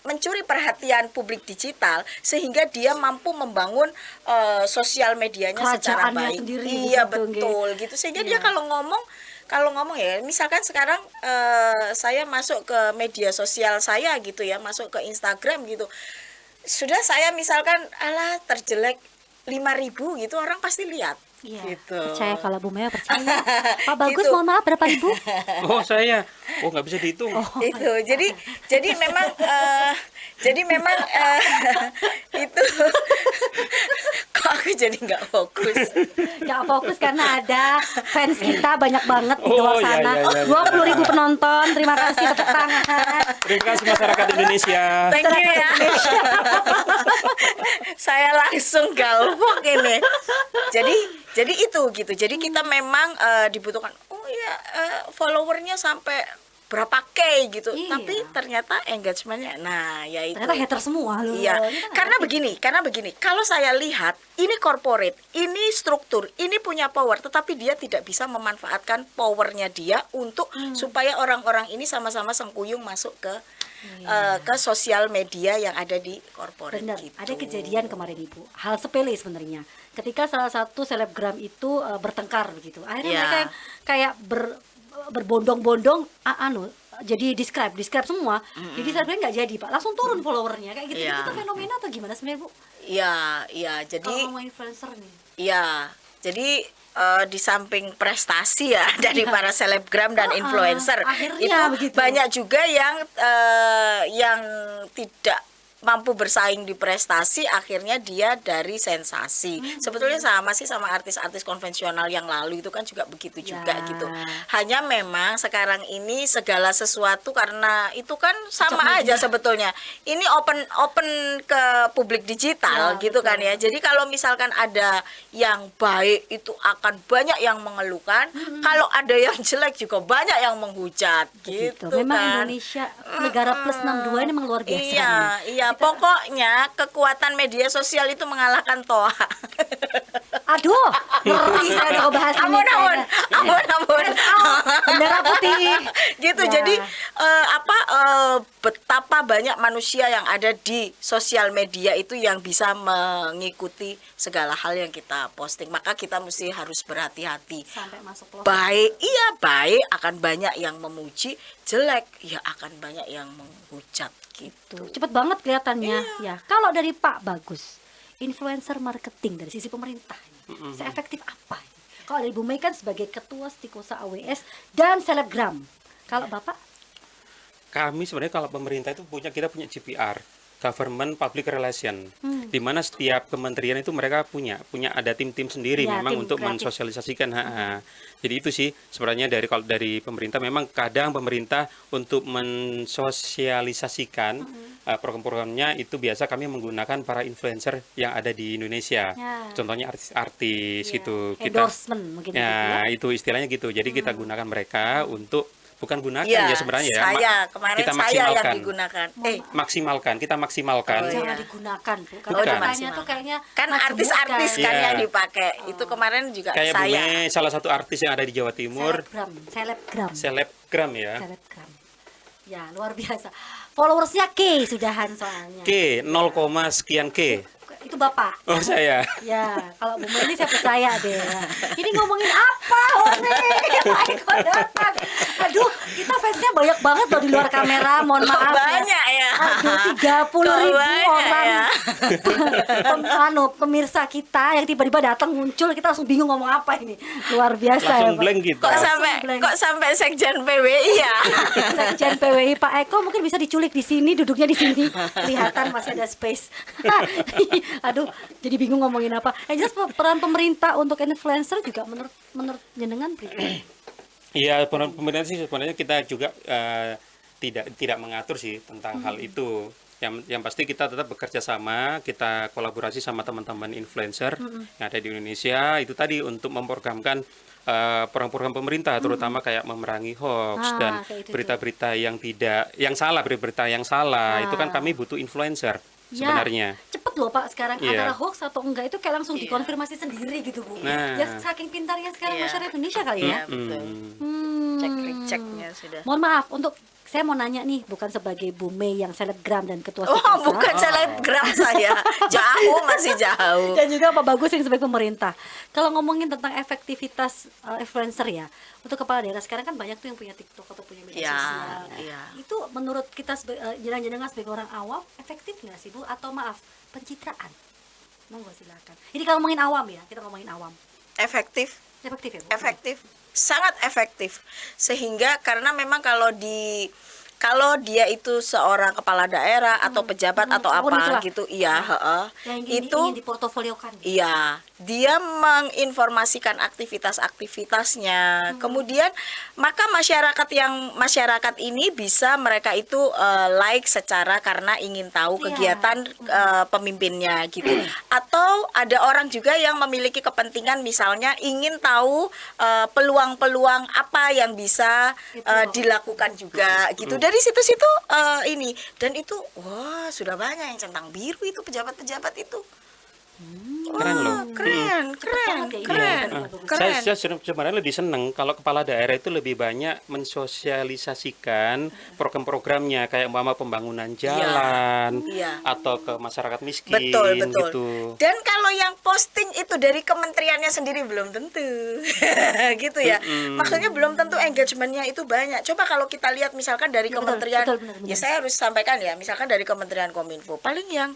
mencuri perhatian publik digital sehingga dia mampu membangun sosial medianya secara Kerajaannya baik. sendiri Iya begitu, betul gitu. Sehingga dia Iya. kalau ngomong ya, misalkan sekarang saya masuk ke media sosial saya gitu ya, masuk ke Instagram gitu. Sudah saya misalkan terjelek 5.000 gitu, orang pasti lihat. Iya, Gitu. percaya kalau Bu Maya percaya. Pak Bagus, Gitu. mohon maaf berapa ribu? Oh saya, nggak bisa dihitung. Itu jadi memang itu kok aku jadi nggak fokus. Nggak fokus karena ada fans kita banyak banget di Oh, luar iya, sana. iya, iya, iya. 20.000 penonton. Terima kasih, tepuk tangan. Terima kasih masyarakat Indonesia. Thank you ya. Saya langsung galvok ini. Jadi itu gitu. Jadi kita memang dibutuhkan. Oh iya, followernya sampai berapa K gitu. Iya. Tapi ternyata engagementnya, nah ya itu. Ternyata hater semua loh. Iya, Kita nggak karena begini, kalau saya lihat ini corporate, ini struktur, ini punya power, tetapi dia tidak bisa memanfaatkan powernya dia untuk supaya orang-orang ini sama-sama sengkuyung masuk ke sosial media yang ada di corporate. Benar, gitu. ada kejadian kemarin Ibu. Hal sepele sebenarnya. Ketika salah satu selebgram itu bertengkar begitu. Akhirnya Ya. mereka yang kayak berbondong-bondong jadi describe semua. Jadi selebgram nggak jadi, Pak. Langsung turun followernya kayak gitu. Ya. Itu fenomena atau gimana sebenarnya, Bu? Iya, jadi Kalau ngomong influencer nih. iya. Jadi di samping prestasi ya dari para selebgram dan influencer, akhirnya itu begitu. banyak juga yang tidak mampu bersaing di prestasi, akhirnya dia dari sensasi. Sebetulnya sama sih sama artis-artis konvensional yang lalu itu kan juga begitu juga Ya. gitu. Hanya memang sekarang ini segala sesuatu karena itu kan sama Sosial aja media. sebetulnya. Ini open ke publik digital Ya, gitu kan betul. ya. Jadi kalau misalkan ada yang baik itu akan banyak yang mengeluhkan, kalau ada yang jelek juga banyak yang menghujat Begitu. gitu Memang kan. Indonesia negara plus 62 ini memang luar biasa. Iya, nih. iya. Pokoknya kekuatan media sosial itu mengalahkan toa. Aduh, ngeri saya udah ngebahas ini. Ampun. Bendera putih. Gitu. Ya. Jadi betapa banyak manusia yang ada di sosial media itu yang bisa mengikuti segala hal yang kita posting. Maka kita mesti harus berhati-hati. Sampai masuk pelosok. Baik akan banyak yang memuji, jelek ya akan banyak yang menghujat gitu. Cepet banget kelihatannya. Ya, kalau dari Pak Bagus, influencer marketing dari sisi pemerintah, seefektif apa? Kalau dari Bu Mei kan sebagai ketua Stikosa AWS dan selebgram. Kalau Bapak? Kami sebenarnya kalau pemerintah itu kita punya GPR, Government Public Relation, di mana setiap kementerian itu mereka punya ada tim-tim sendiri Ya, memang tim untuk kreatif. mensosialisasikan. Jadi itu sih sebenarnya kalau dari pemerintah memang kadang pemerintah untuk mensosialisasikan program-programnya itu biasa kami menggunakan para influencer yang ada di Indonesia. Ya. Contohnya artis-artis Ya, gitu. endorsement mungkin gitu Ya, ya. itu istilahnya gitu. Jadi kita gunakan mereka untuk bukan gunakan Iya, ya sebenarnya ya. kemarin kita saya yang maksimalkan. digunakan. Kita maksimalkan. Oh, iya. Jangan digunakan, Bu. Kalau Bukan. katanya tuh kayaknya Kan majemuk artis-artis kan Iya. yang dipakai. Itu kemarin juga Kayak saya. Bunge, salah satu artis yang ada di Jawa Timur, selebgram. selebgram ya. Selebgram. Ya, luar biasa. Followersnya K sudahan soalnya. K 0, sekian K. Itu Bapak. Oh saya. Ya, kalau Bu Mei ini saya percaya deh. Ini ngomongin apa, Hore? Pak Eko datang. Aduh, kita fansnya banyak banget loh di luar kamera. Mohon Kok maaf banyak ya? Aduh, 30.000 banyak orang ya? pemirsa kita yang tiba-tiba datang muncul, kita langsung bingung ngomong apa ini. Luar biasa ya Langsung Pak. blank gitu. Kok sampai sekjen PWI ya? Sekjen PWI Pak Eko mungkin bisa diculik di sini, duduknya di sini, kelihatan masih ada space. Aduh, jadi bingung ngomongin apa. Jelas peran pemerintah untuk influencer juga menurut jenengan pribadi. Iya, pemerintah sih sebenarnya kita juga tidak mengatur sih tentang hal itu. Yang pasti kita tetap bekerja sama, kita kolaborasi sama teman-teman influencer yang ada di Indonesia. Itu tadi untuk memprogramkan program-program pemerintah, terutama kayak memerangi hoax dan kayak itu berita-berita yang salah, berita yang salah. Itu kan kami butuh influencer sebenarnya. Cepet loh Pak sekarang Iya. antara hoax atau enggak itu kayak langsung dikonfirmasi sendiri gitu Bu. Nah. Ya saking pintarnya sekarang Iya. masyarakat Indonesia kali ya. Iya, betul. Cek-receknya sudah. Mohon maaf saya mau nanya nih, bukan sebagai Bu Mei yang selebgram dan ketua Oh, Stikasa, bukan selebgram saya. Jauh, masih jauh. dan juga Pak Bagus yang sebagai pemerintah. Kalau ngomongin tentang efektivitas influencer ya, untuk kepala daerah sekarang kan banyak tuh yang punya TikTok atau punya media Iya, sosial. iya. Itu menurut kita jenengan sebagai orang awam efektif nggak sih Bu? Atau maaf, pencitraan? Monggo silakan. Ini kalau ngomongin awam ya, kita ngomongin awam. Efektif. Efektif ya Bu? Efektif, sangat efektif. Sehingga karena memang kalau dia itu seorang kepala daerah atau pejabat atau apapun apa itulah. gitu, iya, Yang itu ingin diportofoliokan. iya, dia menginformasikan aktivitas-aktivitasnya. Kemudian maka masyarakat ini bisa mereka itu like secara karena ingin tahu Iya. kegiatan pemimpinnya gitu. Atau ada orang juga yang memiliki kepentingan misalnya ingin tahu peluang-peluang apa yang bisa Gitu. dilakukan juga gitu. Dari situ-situ ini, dan itu wah sudah banyak yang centang biru itu pejabat-pejabat itu. Keren loh. Keren, banget ya ini. keren, Iya. keren. Saya sebenarnya lebih seneng kalau kepala daerah itu lebih banyak mensosialisasikan program-programnya kayak umpama pembangunan jalan Iya. atau ke masyarakat miskin Betul, betul. gitu. Dan kalau yang posting itu dari kementeriannya sendiri belum tentu, gitu ya. Maksudnya belum tentu engagementnya itu banyak. Coba kalau kita lihat misalkan dari Ya, betul, kementerian, betul, benar, benar. ya saya harus sampaikan ya, misalkan dari Kementerian Kominfo, paling yang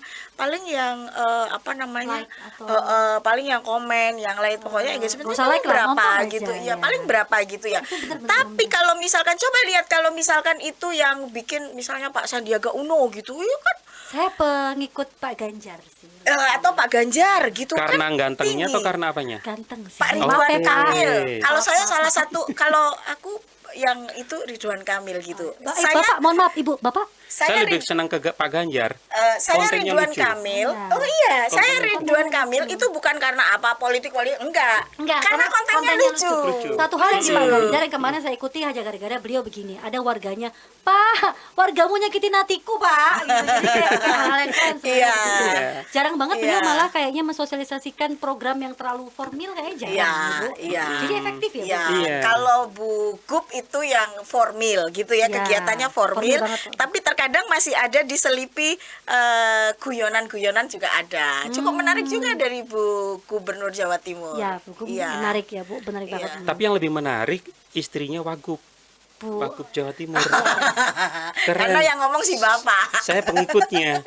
apa namanya, Like atau- paling yang komen, yang lain pokoknya engagementnya nggak usah like lah, berapa nonton aja, gitu, ya. ya paling berapa gitu ya. Itu benar-benar Tapi kalau misalkan coba lihat kalau misalkan itu yang bikin misalnya Pak Sandiaga Uno gitu, ya kan Saya pengikut Pak Ganjar sih. atau Pak Ganjar gitu Karena kan gantengnya tinggi. atau karena apanya? Ganteng sih. Pak Maaf Ridwan ya, Pak. Kamil. Oke. Kalau saya salah satu, kalau aku yang itu Ridwan Kamil gitu. Bapak, mohon maaf Ibu, Bapak. Saya lebih Rid- senang ke Pak Ganjar. saya kontennya Ridwan lucu. Kamil. Iya. Oh iya, saya Kontennya Ridwan Kamil itu bukan karena apa politik enggak. Enggak, Karena kontennya lucu. Lucu. Satu hal yang di Pak Ganjar yang kemarin saya ikuti hanya gara-gara beliau begini. Ada warganya, Pak, wargamu nyakitin hatiku, Pak. Gitu. Jadi kayak hal-hal yang keren sebenarnya Iya. gitu. Jarang banget Iya. beliau malah kayaknya mensosialisasikan program yang terlalu formil kayaknya jarang. Iya, gitu. iya. Jadi efektif ya, Bu? Iya, Iya. kalau Bu Gup itu yang formil gitu ya, Iya, kegiatannya formil formil, banget. tapi terkadang masih ada diselipi guyonan-guyonan juga ada. Cukup menarik juga dari Bu Gubernur Jawa Timur. Ya, Bu, Iya. menarik ya, Bu. Menarik Iya. banget. Tapi yang lebih menarik istrinya Wagub. Bu. Wagub Jawa Timur. Karena yang ngomong si Bapak. Saya pengikutnya.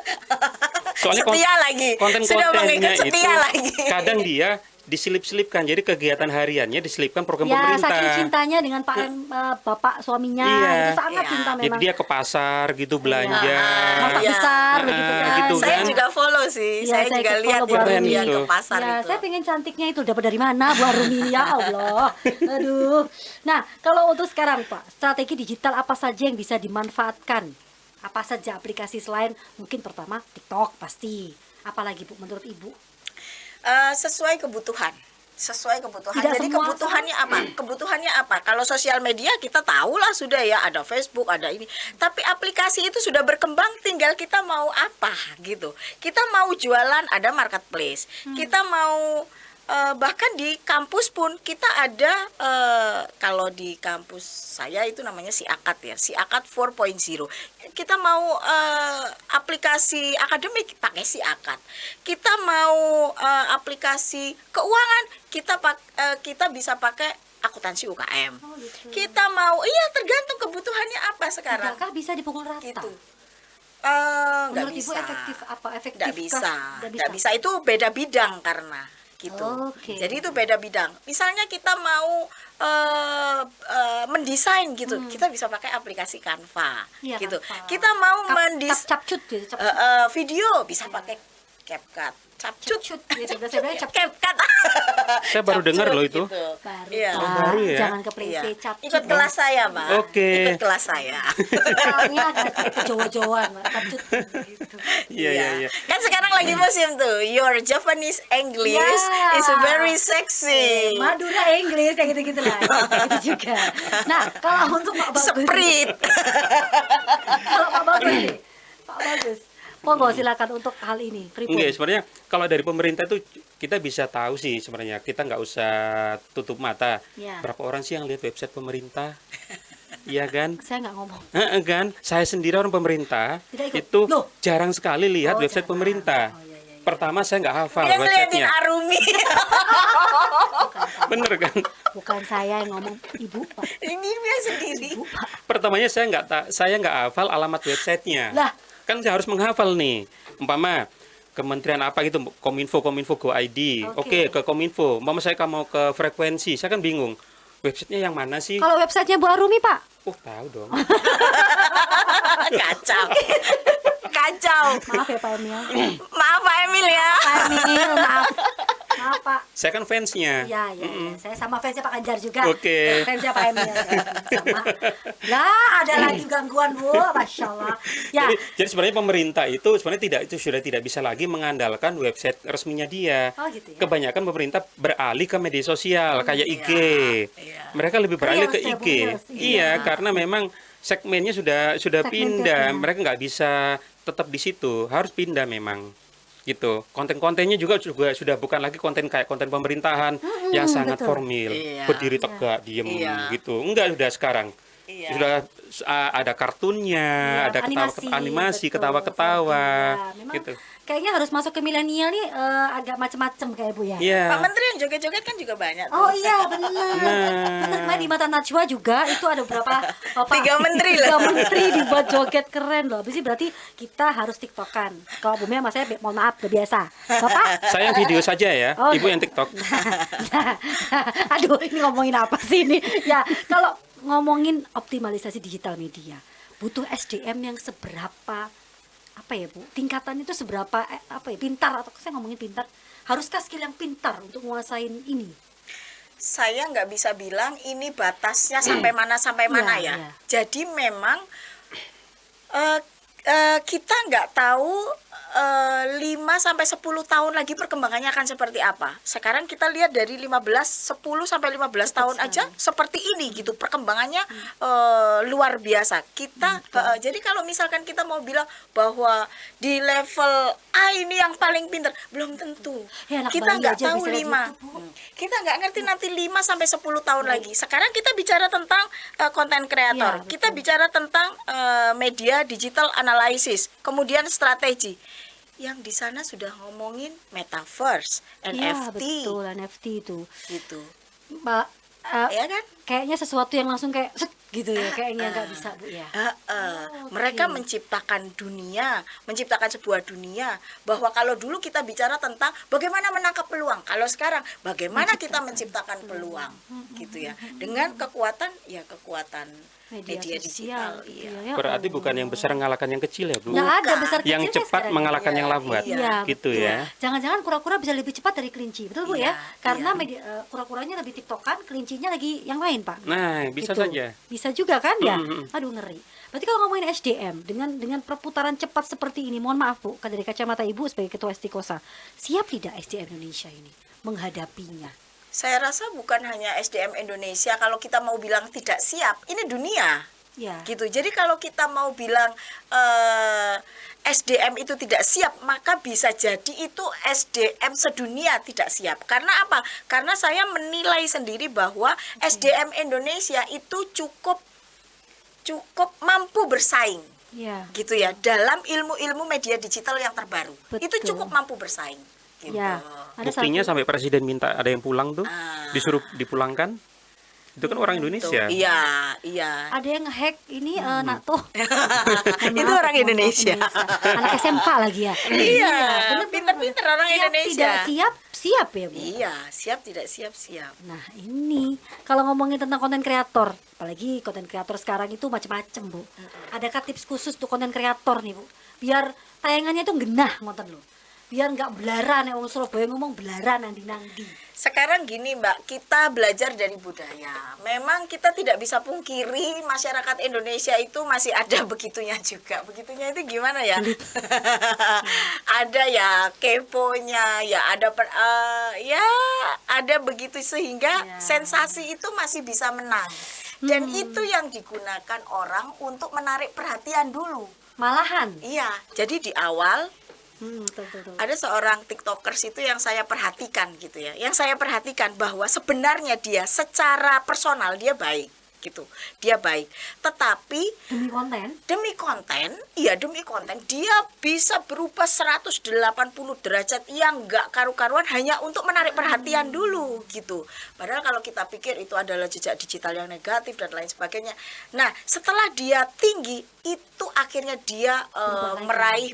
Soalnya Setia lagi. Sudah konten-kontennya mengikut itu setia lagi. kadang dia diselip-selipkan. Jadi kegiatan hariannya diselipkan program Ya, pemerintah. saking cintanya dengan bapak suaminya, Iya. itu sangat Iya. cinta Jadi memang. dia ke pasar gitu belanja. Masak Iya. besar begitu kan. gitu Saya kan. juga follow sih. Iya, saya saya juga ikut lihat follow Bu itu Arumi dia itu. ke pasar Ya, itu. saya pengen cantiknya itu dapat dari mana Bu Arumi? Ya Allah. Aduh. Nah, kalau untuk sekarang Pak, strategi digital apa saja yang bisa dimanfaatkan? Apa saja aplikasi selain mungkin pertama TikTok pasti. Apalagi Bu menurut Ibu? Sesuai kebutuhan. Sesuai kebutuhan. Tidak Jadi semua kebutuhannya apa? Kebutuhannya apa? Kalau sosial media kita tahulah sudah ya, ada Facebook, ada ini. Tapi aplikasi itu sudah berkembang, tinggal kita mau apa gitu. Kita mau jualan, ada marketplace. Kita mau bahkan di kampus pun kita ada, kalau di kampus saya itu namanya SiAkat ya, SiAkat 4.0. Kita mau aplikasi akademik pakai SiAkat. Kita mau aplikasi keuangan, kita bisa pakai akuntansi UKM. Oh, gitu. Kita mau, iya tergantung kebutuhannya apa sekarang. Tidakkah bisa dipukul rata? Gitu. Nggak Menurut Ibu bisa. efektif apa? Efektif Nggak bisa. Nggak Nggak bisa. Itu beda bidang karena gitu. Oke. Jadi itu beda bidang. Misalnya kita mau mendesain gitu, kita bisa pakai aplikasi Canva Iya, gitu. Canva. Kita mau mendesain Capcut gitu, capcut. video bisa pakai CapCut. Capcut. Capcut gitu. Bahasa Ibunya capcut. CapCut. Saya baru dengar loh itu. Gitu. Baru, Iya. Pak. baru ya? Jangan Iya. kepleset capcut. Ikut kelas saya, Mbak. Oke. Ikut kelas saya. Soalnya agak sedikit Jawa-Jawaan, Pak. Capcut gitu. Iya. Kan sekarang lagi musim tuh, your Japanese English Ya. is very sexy. Madura Inggris kayak gitu-gitu lah. Kayak gitu juga. Nah, kalau untuk Pak Bagus. Sprint. Kalau Pak Bagus nih. Pak Bagus. Monggo silakan untuk hal ini. Pripun? Enggak, sebenarnya kalau dari pemerintah itu kita bisa tahu sih sebenarnya. Kita nggak usah tutup mata. Ya. Berapa orang sih yang lihat website pemerintah? Iya kan? Saya nggak ngomong. Kan? Saya sendiri orang pemerintah Tidak ikut. itu Loh. jarang sekali lihat Oh, website jarang. pemerintah. Oh, iya. Pertama saya nggak hafal Dia ngeliatin websitenya. Arumi. Bener kan? Bukan saya yang ngomong, Ibu, Pak. Ini dia sendiri. Ibu, Pak. Pertamanya saya nggak hafal alamat websitenya. Lah. Kan saya harus menghafal nih. Umpama kementerian apa gitu, Kominfo Go ID. Oke. Oke, ke Kominfo. Umpama saya mau ke frekuensi, saya kan bingung. Websitenya yang mana sih? Kalau websitenya Bu Arumi, Pak. Oh, tahu dong. Kacau. Kacau. Maaf ya Pak Emil. Maaf Pak Emil ya. Pak Emil, maaf. Maaf Pak. Saya kan fansnya. Iya. Saya sama fansnya Pak Ganjar juga. Oke. Fansnya Pak Emil. Sama. Lah, ada lagi gangguan Bu. Masya Allah. Ya. Jadi sebenarnya pemerintah itu sebenarnya sudah tidak bisa lagi mengandalkan website resminya dia. Oh gitu ya. Kebanyakan pemerintah beralih ke media sosial kayak IG. iya. Mereka lebih beralih ke Reels ya, IG. Bu, Reels. Iya, karena memang segmennya sudah Segmented pindah. ya. Mereka nggak bisa tetap di situ, harus pindah memang. Gitu. Konten-kontennya juga sudah bukan lagi konten kayak konten pemerintahan yang sangat betul. formal, Iya. berdiri tegak, diem Iya. gitu. Enggak, sudah sekarang. Iya. Sudah ada kartunnya, Iya, ada animasi, betul. ketawa-ketawa, Iya, memang gitu. kayaknya harus masuk ke milenial nih agak macem-macem kayak Bu ya. Iya. Pak Menteri yang joget-joget kan juga banyak tuh. Oh iya benar. Nah. Benar kemarin di Mata Najwa juga itu ada beberapa bapak, 3 menteri loh. 3 menteri dibuat joget keren loh. Berarti kita harus tiktokan. Kalau Bu Mia mas saya mohon maaf udah biasa. Bapak. Saya yang video saja ya, Oh, Ibu yang TikTok. Aduh ini ngomongin apa sih ini? Ya kalau ngomongin optimalisasi digital media butuh SDM yang seberapa apa ya Bu? Tingkatan itu seberapa apa ya pintar atau saya ngomongin pintar? Haruskah skill yang pintar untuk menguasain ini? Saya nggak bisa bilang ini batasnya sampai mana Iya, ya. iya. Jadi memang kita nggak tahu 5 sampai 10 tahun lagi perkembangannya akan seperti apa. Sekarang kita lihat dari 10 sampai 15 tahun aja seperti ini gitu. Perkembangannya luar biasa. Kita jadi kalau misalkan kita mau bilang bahwa di level A ini yang paling pintar, belum tentu. Ya, anak Kita bayi nggak aja tahu bisa lihat 5. YouTube, Bu. Kita nggak ngerti nanti 5 sampai 10 tahun lagi. Sekarang kita bicara tentang konten kreator. Iya, Kita betul. bicara tentang media digital analysis, kemudian strategi. Yang di sana sudah ngomongin metaverse, Iya NFT, betul NFT itu. gitu. Mbak Ya kan? kayaknya sesuatu yang langsung kayak set gitu ya kayaknya nggak bisa Bu ya. Heeh. oke. Mereka menciptakan dunia, menciptakan sebuah dunia bahwa kalau dulu kita bicara tentang bagaimana menangkap peluang, kalau sekarang bagaimana kita menciptakan peluang, gitu ya, dengan kekuatan media digital, gitu iya. ya. Berarti Allah. bukan yang besar mengalahkan yang kecil ya, Bu? Nggak ada Bukan. besar Yang kecilnya cepat sekarang. mengalahkan yang lambat. Iya, Gitu betul. ya. Jangan-jangan kura-kura bisa lebih cepat dari kelinci, betul Bu Iya, ya? Karena iya. media kura-kuranya lebih tiktokan, kelincinya lagi yang lain Pak. Nah, bisa Gitu. saja. Bisa juga kan ya? Mm-mm. Aduh ngeri. Berarti kalau ngomongin SDM dengan perputaran cepat seperti ini, mohon maaf Bu, dari kacamata Ibu sebagai Ketua Estikosa, siap tidak SDM Indonesia ini menghadapinya? Saya rasa bukan hanya SDM Indonesia, kalau kita mau bilang tidak siap, ini dunia. Ya. Gitu. Jadi kalau kita mau bilang SDM itu tidak siap, maka bisa jadi itu SDM sedunia tidak siap. Karena apa? Karena saya menilai sendiri bahwa SDM Indonesia itu cukup mampu bersaing, Ya. gitu ya, dalam ilmu-ilmu media digital yang terbaru. Betul. Itu cukup mampu bersaing. Gitu. Ya. Ada Buktinya satu- sampai presiden minta ada yang pulang tuh, Ah. disuruh dipulangkan. Itu kan orang Tuh, Indonesia. iya, iya. Ada yang nge-hack ini nak tuh. Itu orang Indonesia. Anak SMK lagi ya. Iya, bener-bener. pinter-pinter orang Siap Indonesia. tidak siap, siap ya Bu. Iya, siap tidak siap. Nah ini kalau ngomongin tentang konten kreator, apalagi konten kreator sekarang itu macam-macam Bu. Adakah tips khusus untuk konten kreator nih Bu? Biar tayangannya itu genah ngonten lo. Biar nggak belaran ya, orang Surabaya ngomong belaran nandi-nandi. Sekarang gini Mbak, kita belajar dari budaya. Memang kita tidak bisa pungkiri masyarakat Indonesia itu masih ada begitunya juga. Begitunya itu gimana ya? Ada ya keponya, ya ada ya ada begitu sehingga Ya. sensasi itu masih bisa menang. Dan itu yang digunakan orang untuk menarik perhatian dulu. Malahan. Iya, jadi di awal Betul. ada seorang tiktokers itu yang saya perhatikan gitu ya, yang saya perhatikan bahwa sebenarnya dia secara personal dia baik gitu, dia baik, tetapi Demi konten. demi konten dia bisa berubah 180 derajat yang nggak karu-karuan hanya untuk menarik perhatian dulu gitu. Padahal kalau kita pikir itu adalah jejak digital yang negatif dan lain sebagainya. Nah, setelah dia tinggi itu akhirnya dia meraih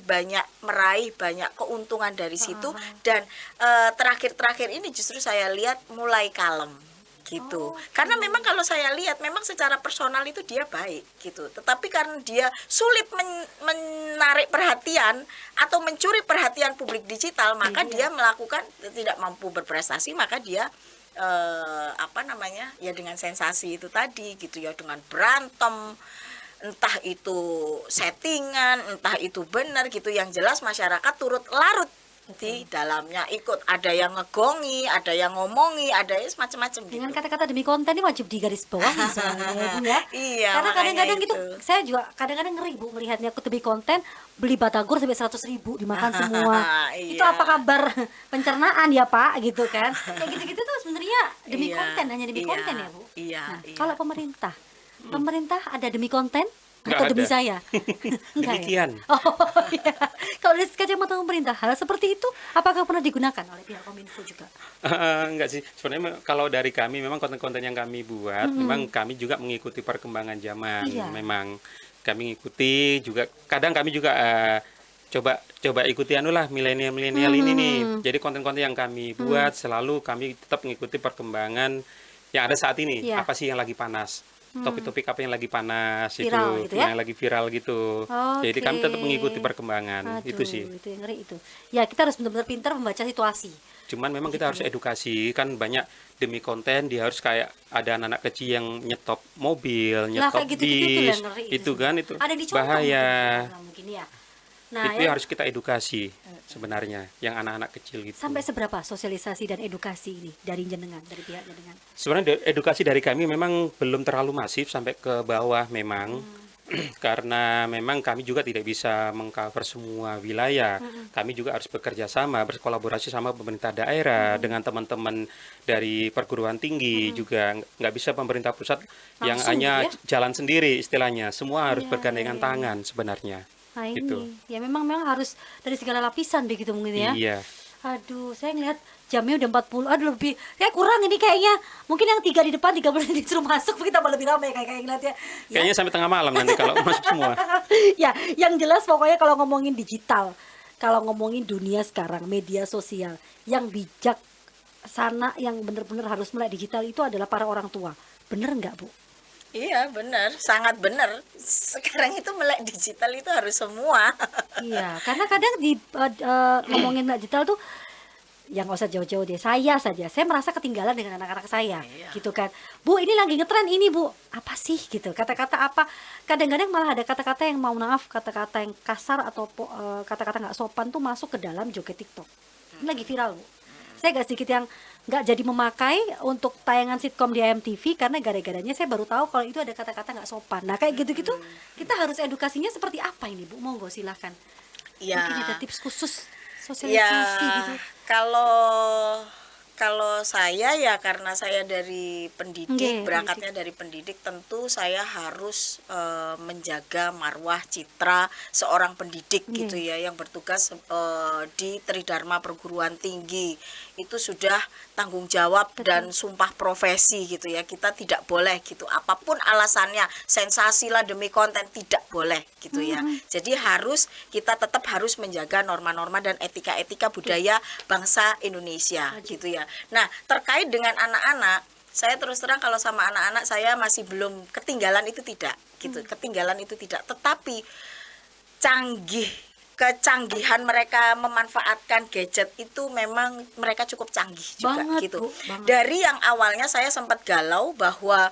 banyak keuntungan dari situ. Dan terakhir ini justru saya lihat mulai kalem gitu. Karena memang kalau saya lihat memang secara personal itu dia baik gitu. Tetapi karena dia sulit menarik perhatian atau mencuri perhatian publik digital, maka dia melakukan tidak mampu berprestasi, maka dia ya dengan sensasi itu tadi gitu ya, dengan berantem, entah itu settingan, entah itu benar gitu, yang jelas masyarakat turut larut di dalamnya, ikut, ada yang ngegongi, ada yang ngomongi, ada yang macam-macam gitu. Dengan kata-kata demi konten ini wajib digaris bawahi soalnya ya, Bu ya. Iya, Karena makanya kadang-kadang itu. gitu, saya juga kadang-kadang ngeri Bu melihatnya, aku demi konten beli batagor sampai 100.000 dimakan semua. Iya. Itu apa kabar pencernaan ya Pak gitu kan? Kayak gitu-gitu tuh sebenarnya demi Iya, konten, hanya demi iya, konten ya Bu. iya, Nah, iya. kalau pemerintah ada demi konten Nggak atau demi ada. saya? Enggak Demikian. ya? Oh iya. Kalau dari kacamata pemerintah, hal seperti itu apakah pernah digunakan oleh pihak Kominfo juga? Enggak sih, sebenarnya kalau dari kami memang konten-konten yang kami buat, memang kami juga mengikuti perkembangan zaman. Iya. Memang kami ngikuti juga, kadang kami juga coba ikuti milenial ini nih. Jadi konten-konten yang kami buat selalu kami tetap mengikuti perkembangan yang ada saat ini. Iya. Apa sih yang lagi panas? Topik-topik apa yang lagi panas Viral gitu ya? yang lagi viral gitu. Jadi kami tetap mengikuti perkembangan. Itu sih. Itu yang ngeri itu. Ya, kita harus benar-benar pintar membaca situasi. Cuman memang kita harus edukasi, kan banyak demi konten dia harus kayak ada anak-anak kecil yang nyetop mobil, Lah nyetop kayak gitu-gitu bis, yang ngeri itu kan itu Ada dicontoh bahaya. mungkin ya. Nah, Itu ya, harus kita edukasi sebenarnya yang anak-anak kecil gitu. sampai seberapa sosialisasi dan edukasi ini dari jenengan, dari pihak jenengan? Sebenarnya edukasi dari kami memang belum terlalu masif sampai ke bawah memang. Karena memang kami juga tidak bisa mengcover semua wilayah. Kami juga harus bekerja sama, berkolaborasi sama pemerintah daerah, dengan teman-teman dari perguruan tinggi juga. Nggak bisa pemerintah pusat yang Langsung hanya gitu jalan sendiri istilahnya. Semua harus Iya, bergandengan tangan sebenarnya. Nah ini, Gitu. ya memang harus dari segala lapisan begitu mungkin ya. Iya. Aduh, saya ngeliat jamnya udah 40, aduh lebih, kayak kurang ini kayaknya. Mungkin yang 3 di depan, 3 boleh disuruh masuk, kita lebih ramai kayak ngeliatnya. Ya, Kayaknya sampai tengah malam nanti kalau masuk semua. ya, yang jelas pokoknya kalau ngomongin digital, kalau ngomongin dunia sekarang, media sosial, yang bijak sana, yang benar-benar harus melek digital itu adalah para orang tua. Bener nggak Bu? Iya, benar, sangat benar. Sekarang itu melek digital itu harus semua. Iya, karena kadang di ngomongin digital tuh yang nggak usah jauh-jauh deh, saya saja, saya merasa ketinggalan dengan anak-anak saya, Iya. gitu kan. Bu, ini lagi ngetren ini Bu, apa sih gitu? Kata-kata apa? Kadang-kadang malah ada kata-kata yang maaf, kata-kata yang kasar atau kata-kata nggak sopan tuh masuk ke dalam joget TikTok. Ini lagi viral Bu. Saya agak sedikit yang nggak jadi memakai untuk tayangan sitkom di AMTV karena gara-garanya saya baru tahu kalau itu ada kata-kata nggak sopan. Nah kayak gitu-gitu kita harus edukasinya seperti apa ini Bu? Monggo silahkan. Ya. Mungkin ada tips khusus Ya, sosialisasi gitu. kalau Kalau saya ya karena saya dari pendidik, Nggih, berangkatnya dari pendidik, tentu saya harus menjaga marwah citra seorang pendidik Nggih. gitu ya, yang bertugas di Tridharma Perguruan Tinggi. Itu sudah tanggung jawab dan sumpah profesi gitu ya. Kita tidak boleh gitu, apapun alasannya, sensasi lah demi konten, tidak boleh gitu ya. Jadi kita tetap harus menjaga norma-norma dan etika-etika budaya bangsa Indonesia gitu ya. Nah, terkait dengan anak-anak, saya terus terang kalau sama anak-anak saya masih belum ketinggalan itu tidak gitu. Ketinggalan itu tidak, tetapi kecanggihan mereka memanfaatkan gadget itu memang mereka cukup canggih juga Banget, gitu. Bu, banget. Dari yang awalnya saya sempat galau bahwa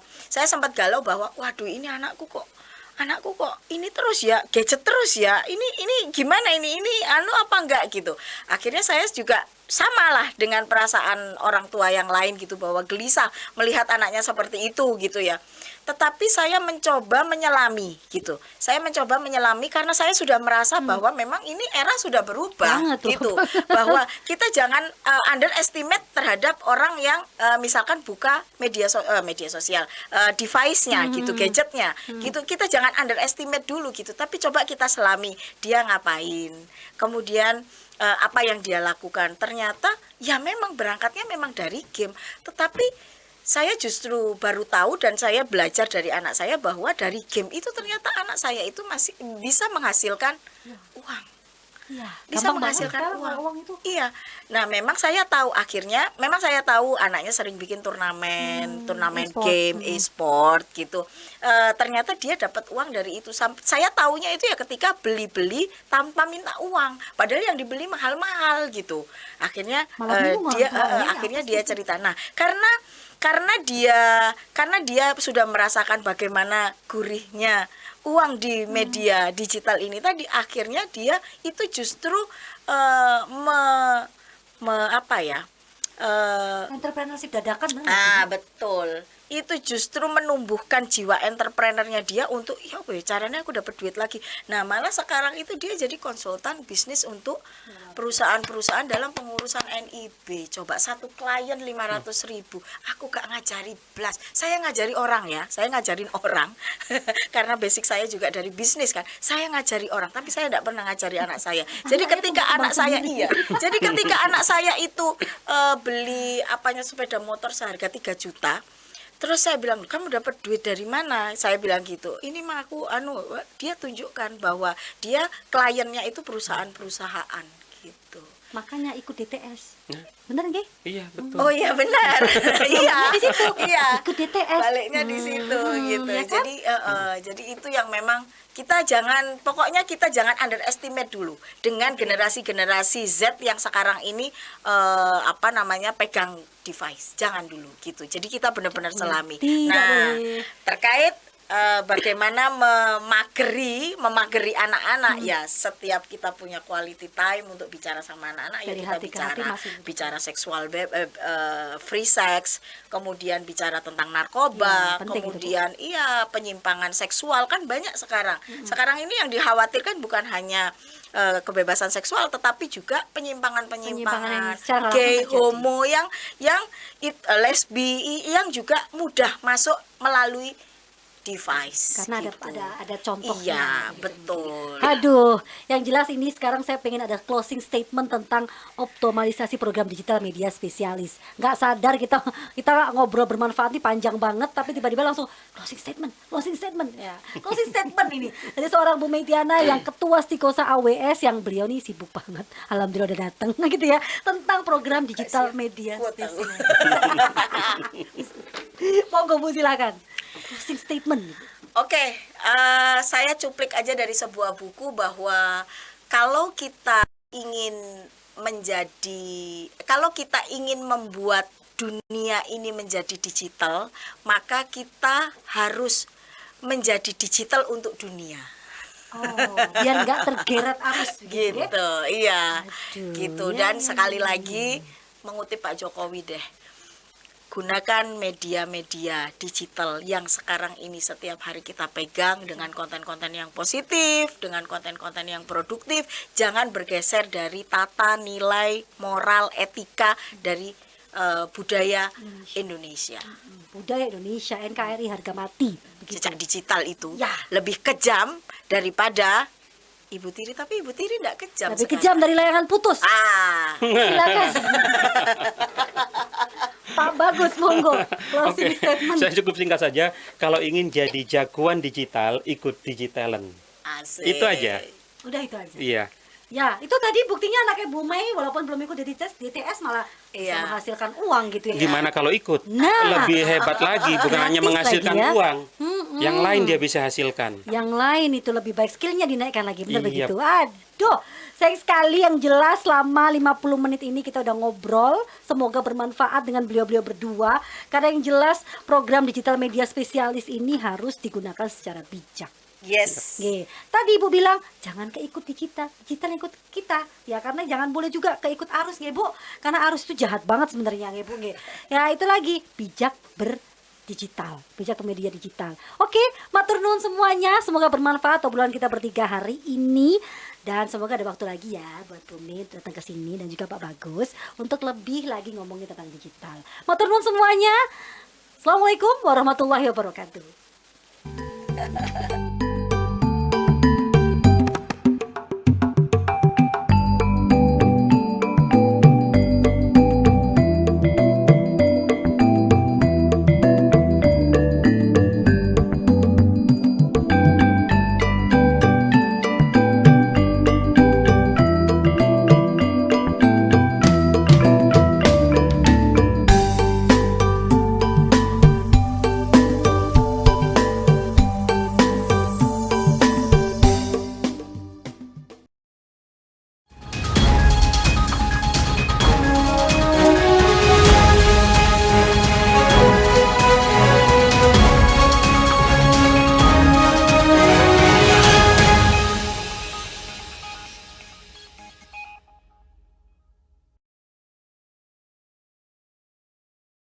waduh ini anakku kok ini terus ya, gadget terus ya, ini gimana ini apa enggak gitu. Akhirnya saya juga samalah dengan perasaan orang tua yang lain gitu, bahwa gelisah melihat anaknya seperti itu gitu ya. Tetapi saya mencoba menyelami gitu. Saya mencoba menyelami karena saya sudah merasa bahwa memang ini era sudah berubah Banget tuh. gitu. Bahwa kita jangan underestimate terhadap orang yang misalkan buka media sosial, device-nya gitu, gadgetnya gitu. Kita jangan underestimate dulu gitu. Tapi coba kita selami dia ngapain. Kemudian apa yang dia lakukan. Ternyata ya memang berangkatnya memang dari game. Tetapi saya justru baru tahu dan saya belajar dari anak saya bahwa dari game itu ternyata anak saya itu masih bisa menghasilkan uang. Iya, Bisa gampang banget menghasilkan sekarang uang. itu. Iya. Nah, memang saya tahu anaknya sering bikin turnamen e-sport. game, e-sport gitu. Ternyata dia dapat uang dari itu. Saya taunya itu ya ketika beli-beli tanpa minta uang. Padahal yang dibeli mahal-mahal gitu. Akhirnya Malah bingung dia orang tuanya, akhirnya apa dia sih? cerita. Nah, karena dia sudah merasakan bagaimana gurihnya uang di media digital ini tadi, akhirnya dia itu justru apa ya, Entrepreneurship dadakan banget. betul, itu justru menumbuhkan jiwa entrepreneurnya dia untuk ya weh, caranya aku dapat duit lagi. Nah, malah sekarang itu dia jadi konsultan bisnis untuk perusahaan-perusahaan dalam pengurusan NIB. Coba satu klien 500.000, aku gak ngajari belas, saya ngajari orang ya, saya ngajarin orang karena basic saya juga dari bisnis kan, saya ngajari orang, tapi saya tidak pernah ngajari anak saya. Jadi ketika anak saya jadi ketika anak saya itu beli sepeda motor seharga 3 juta. Terus saya bilang, kamu dapat duit dari mana? Saya bilang gitu. Ini mah aku dia tunjukkan bahwa dia kliennya itu perusahaan-perusahaan gitu. Makanya ikut DTS. Bener nggih? Iya, betul. Oh iya benar. Iya. Di situ. Iya. Ikut DTS. Baliknya di situ gitu. ya kan? Jadi itu yang memang kita jangan underestimate dulu dengan generasi-generasi Z yang sekarang ini pegang device. Jangan dulu gitu. Jadi kita benar-benar selami. Tidak Nah, boleh. terkait bagaimana memageri anak-anak, ya setiap kita punya quality time untuk bicara sama anak-anak, ya Dari kita hati ke hati masih bicara seksual, free sex, kemudian bicara tentang narkoba, Ya, penting itu, Bu. kemudian penyimpangan seksual kan banyak sekarang. Sekarang ini yang dikhawatirkan bukan hanya kebebasan seksual, tetapi juga Penyimpangan yang secara gay, langsung terjadi. homo yang lesbi yang juga mudah masuk melalui device. Karena gitu. ada contohnya. Iya, gitu. betul. Aduh, yang jelas ini sekarang saya pengen ada closing statement tentang optimalisasi program digital media spesialis. Nggak sadar kita ngobrol bermanfaat ini panjang banget, tapi tiba-tiba langsung closing statement ya. Closing statement ini dari seorang Bu Mediana yang ketua Stikosa AWS, yang beliau nih sibuk banget. Alhamdulillah udah datang gitu ya, tentang program digital media Kuat tahu. spesialis. Monggo Bu, silakan. Closing statement. Oke, saya cuplik aja dari sebuah buku bahwa kalau kita ingin membuat dunia ini menjadi digital, maka kita harus menjadi digital untuk dunia. Oh, biar nggak tergeret arus gitu ya. Gitu, iya. Aduh, Gitu. ya, Dan ya, sekali ya. lagi mengutip Pak Jokowi deh. Gunakan media-media digital yang sekarang ini setiap hari kita pegang dengan konten-konten yang positif, dengan konten-konten yang produktif. Jangan bergeser dari tata nilai, moral, etika dari budaya Indonesia. Budaya Indonesia, NKRI harga mati. Begitu. Jejak digital itu Ya. lebih kejam daripada Ibu Tiri, tapi Ibu Tiri tidak kejam. Lebih sekarang. kejam dari layangan putus. Ah, Silakan. Pak Bagus, monggo. Closing Oke, statement. saya cukup singkat saja. Kalau ingin jadi jagoan digital, ikut Digitalent. asik. Itu aja. Udah itu aja. Iya. Ya, itu tadi buktinya anaknya Bu Mei walaupun belum ikut DTS malah bisa Iya. menghasilkan uang gitu ya. Gimana kalau ikut? Nah. Lebih hebat lagi, bukan hanya Gratis menghasilkan lagi ya. uang. Yang lain dia bisa hasilkan. Yang lain itu lebih baik, skillnya dinaikkan lagi, benar Iya. begitu. Aduh, sayang sekali yang jelas selama 50 menit ini kita udah ngobrol. Semoga bermanfaat dengan beliau-beliau berdua. Karena yang jelas program digital media spesialis ini harus digunakan secara bijak. Yes. Nggih. Tadi Ibu bilang jangan keikut digital ikut kita. Ya karena jangan boleh juga keikut arus nggih Bu. Karena arus itu jahat banget sebenarnya nggih Bu nggih. Ya itu lagi bijak berdigital, bijak ke media digital. Oke, matur nuwun semuanya. Semoga bermanfaat obrolan kita bertiga hari ini. Dan semoga ada waktu lagi ya buat Bu Mei datang ke sini dan juga Pak Bagus untuk lebih lagi ngomongin tentang digital. Matur nuwun semuanya. Assalamualaikum warahmatullahi wabarakatuh.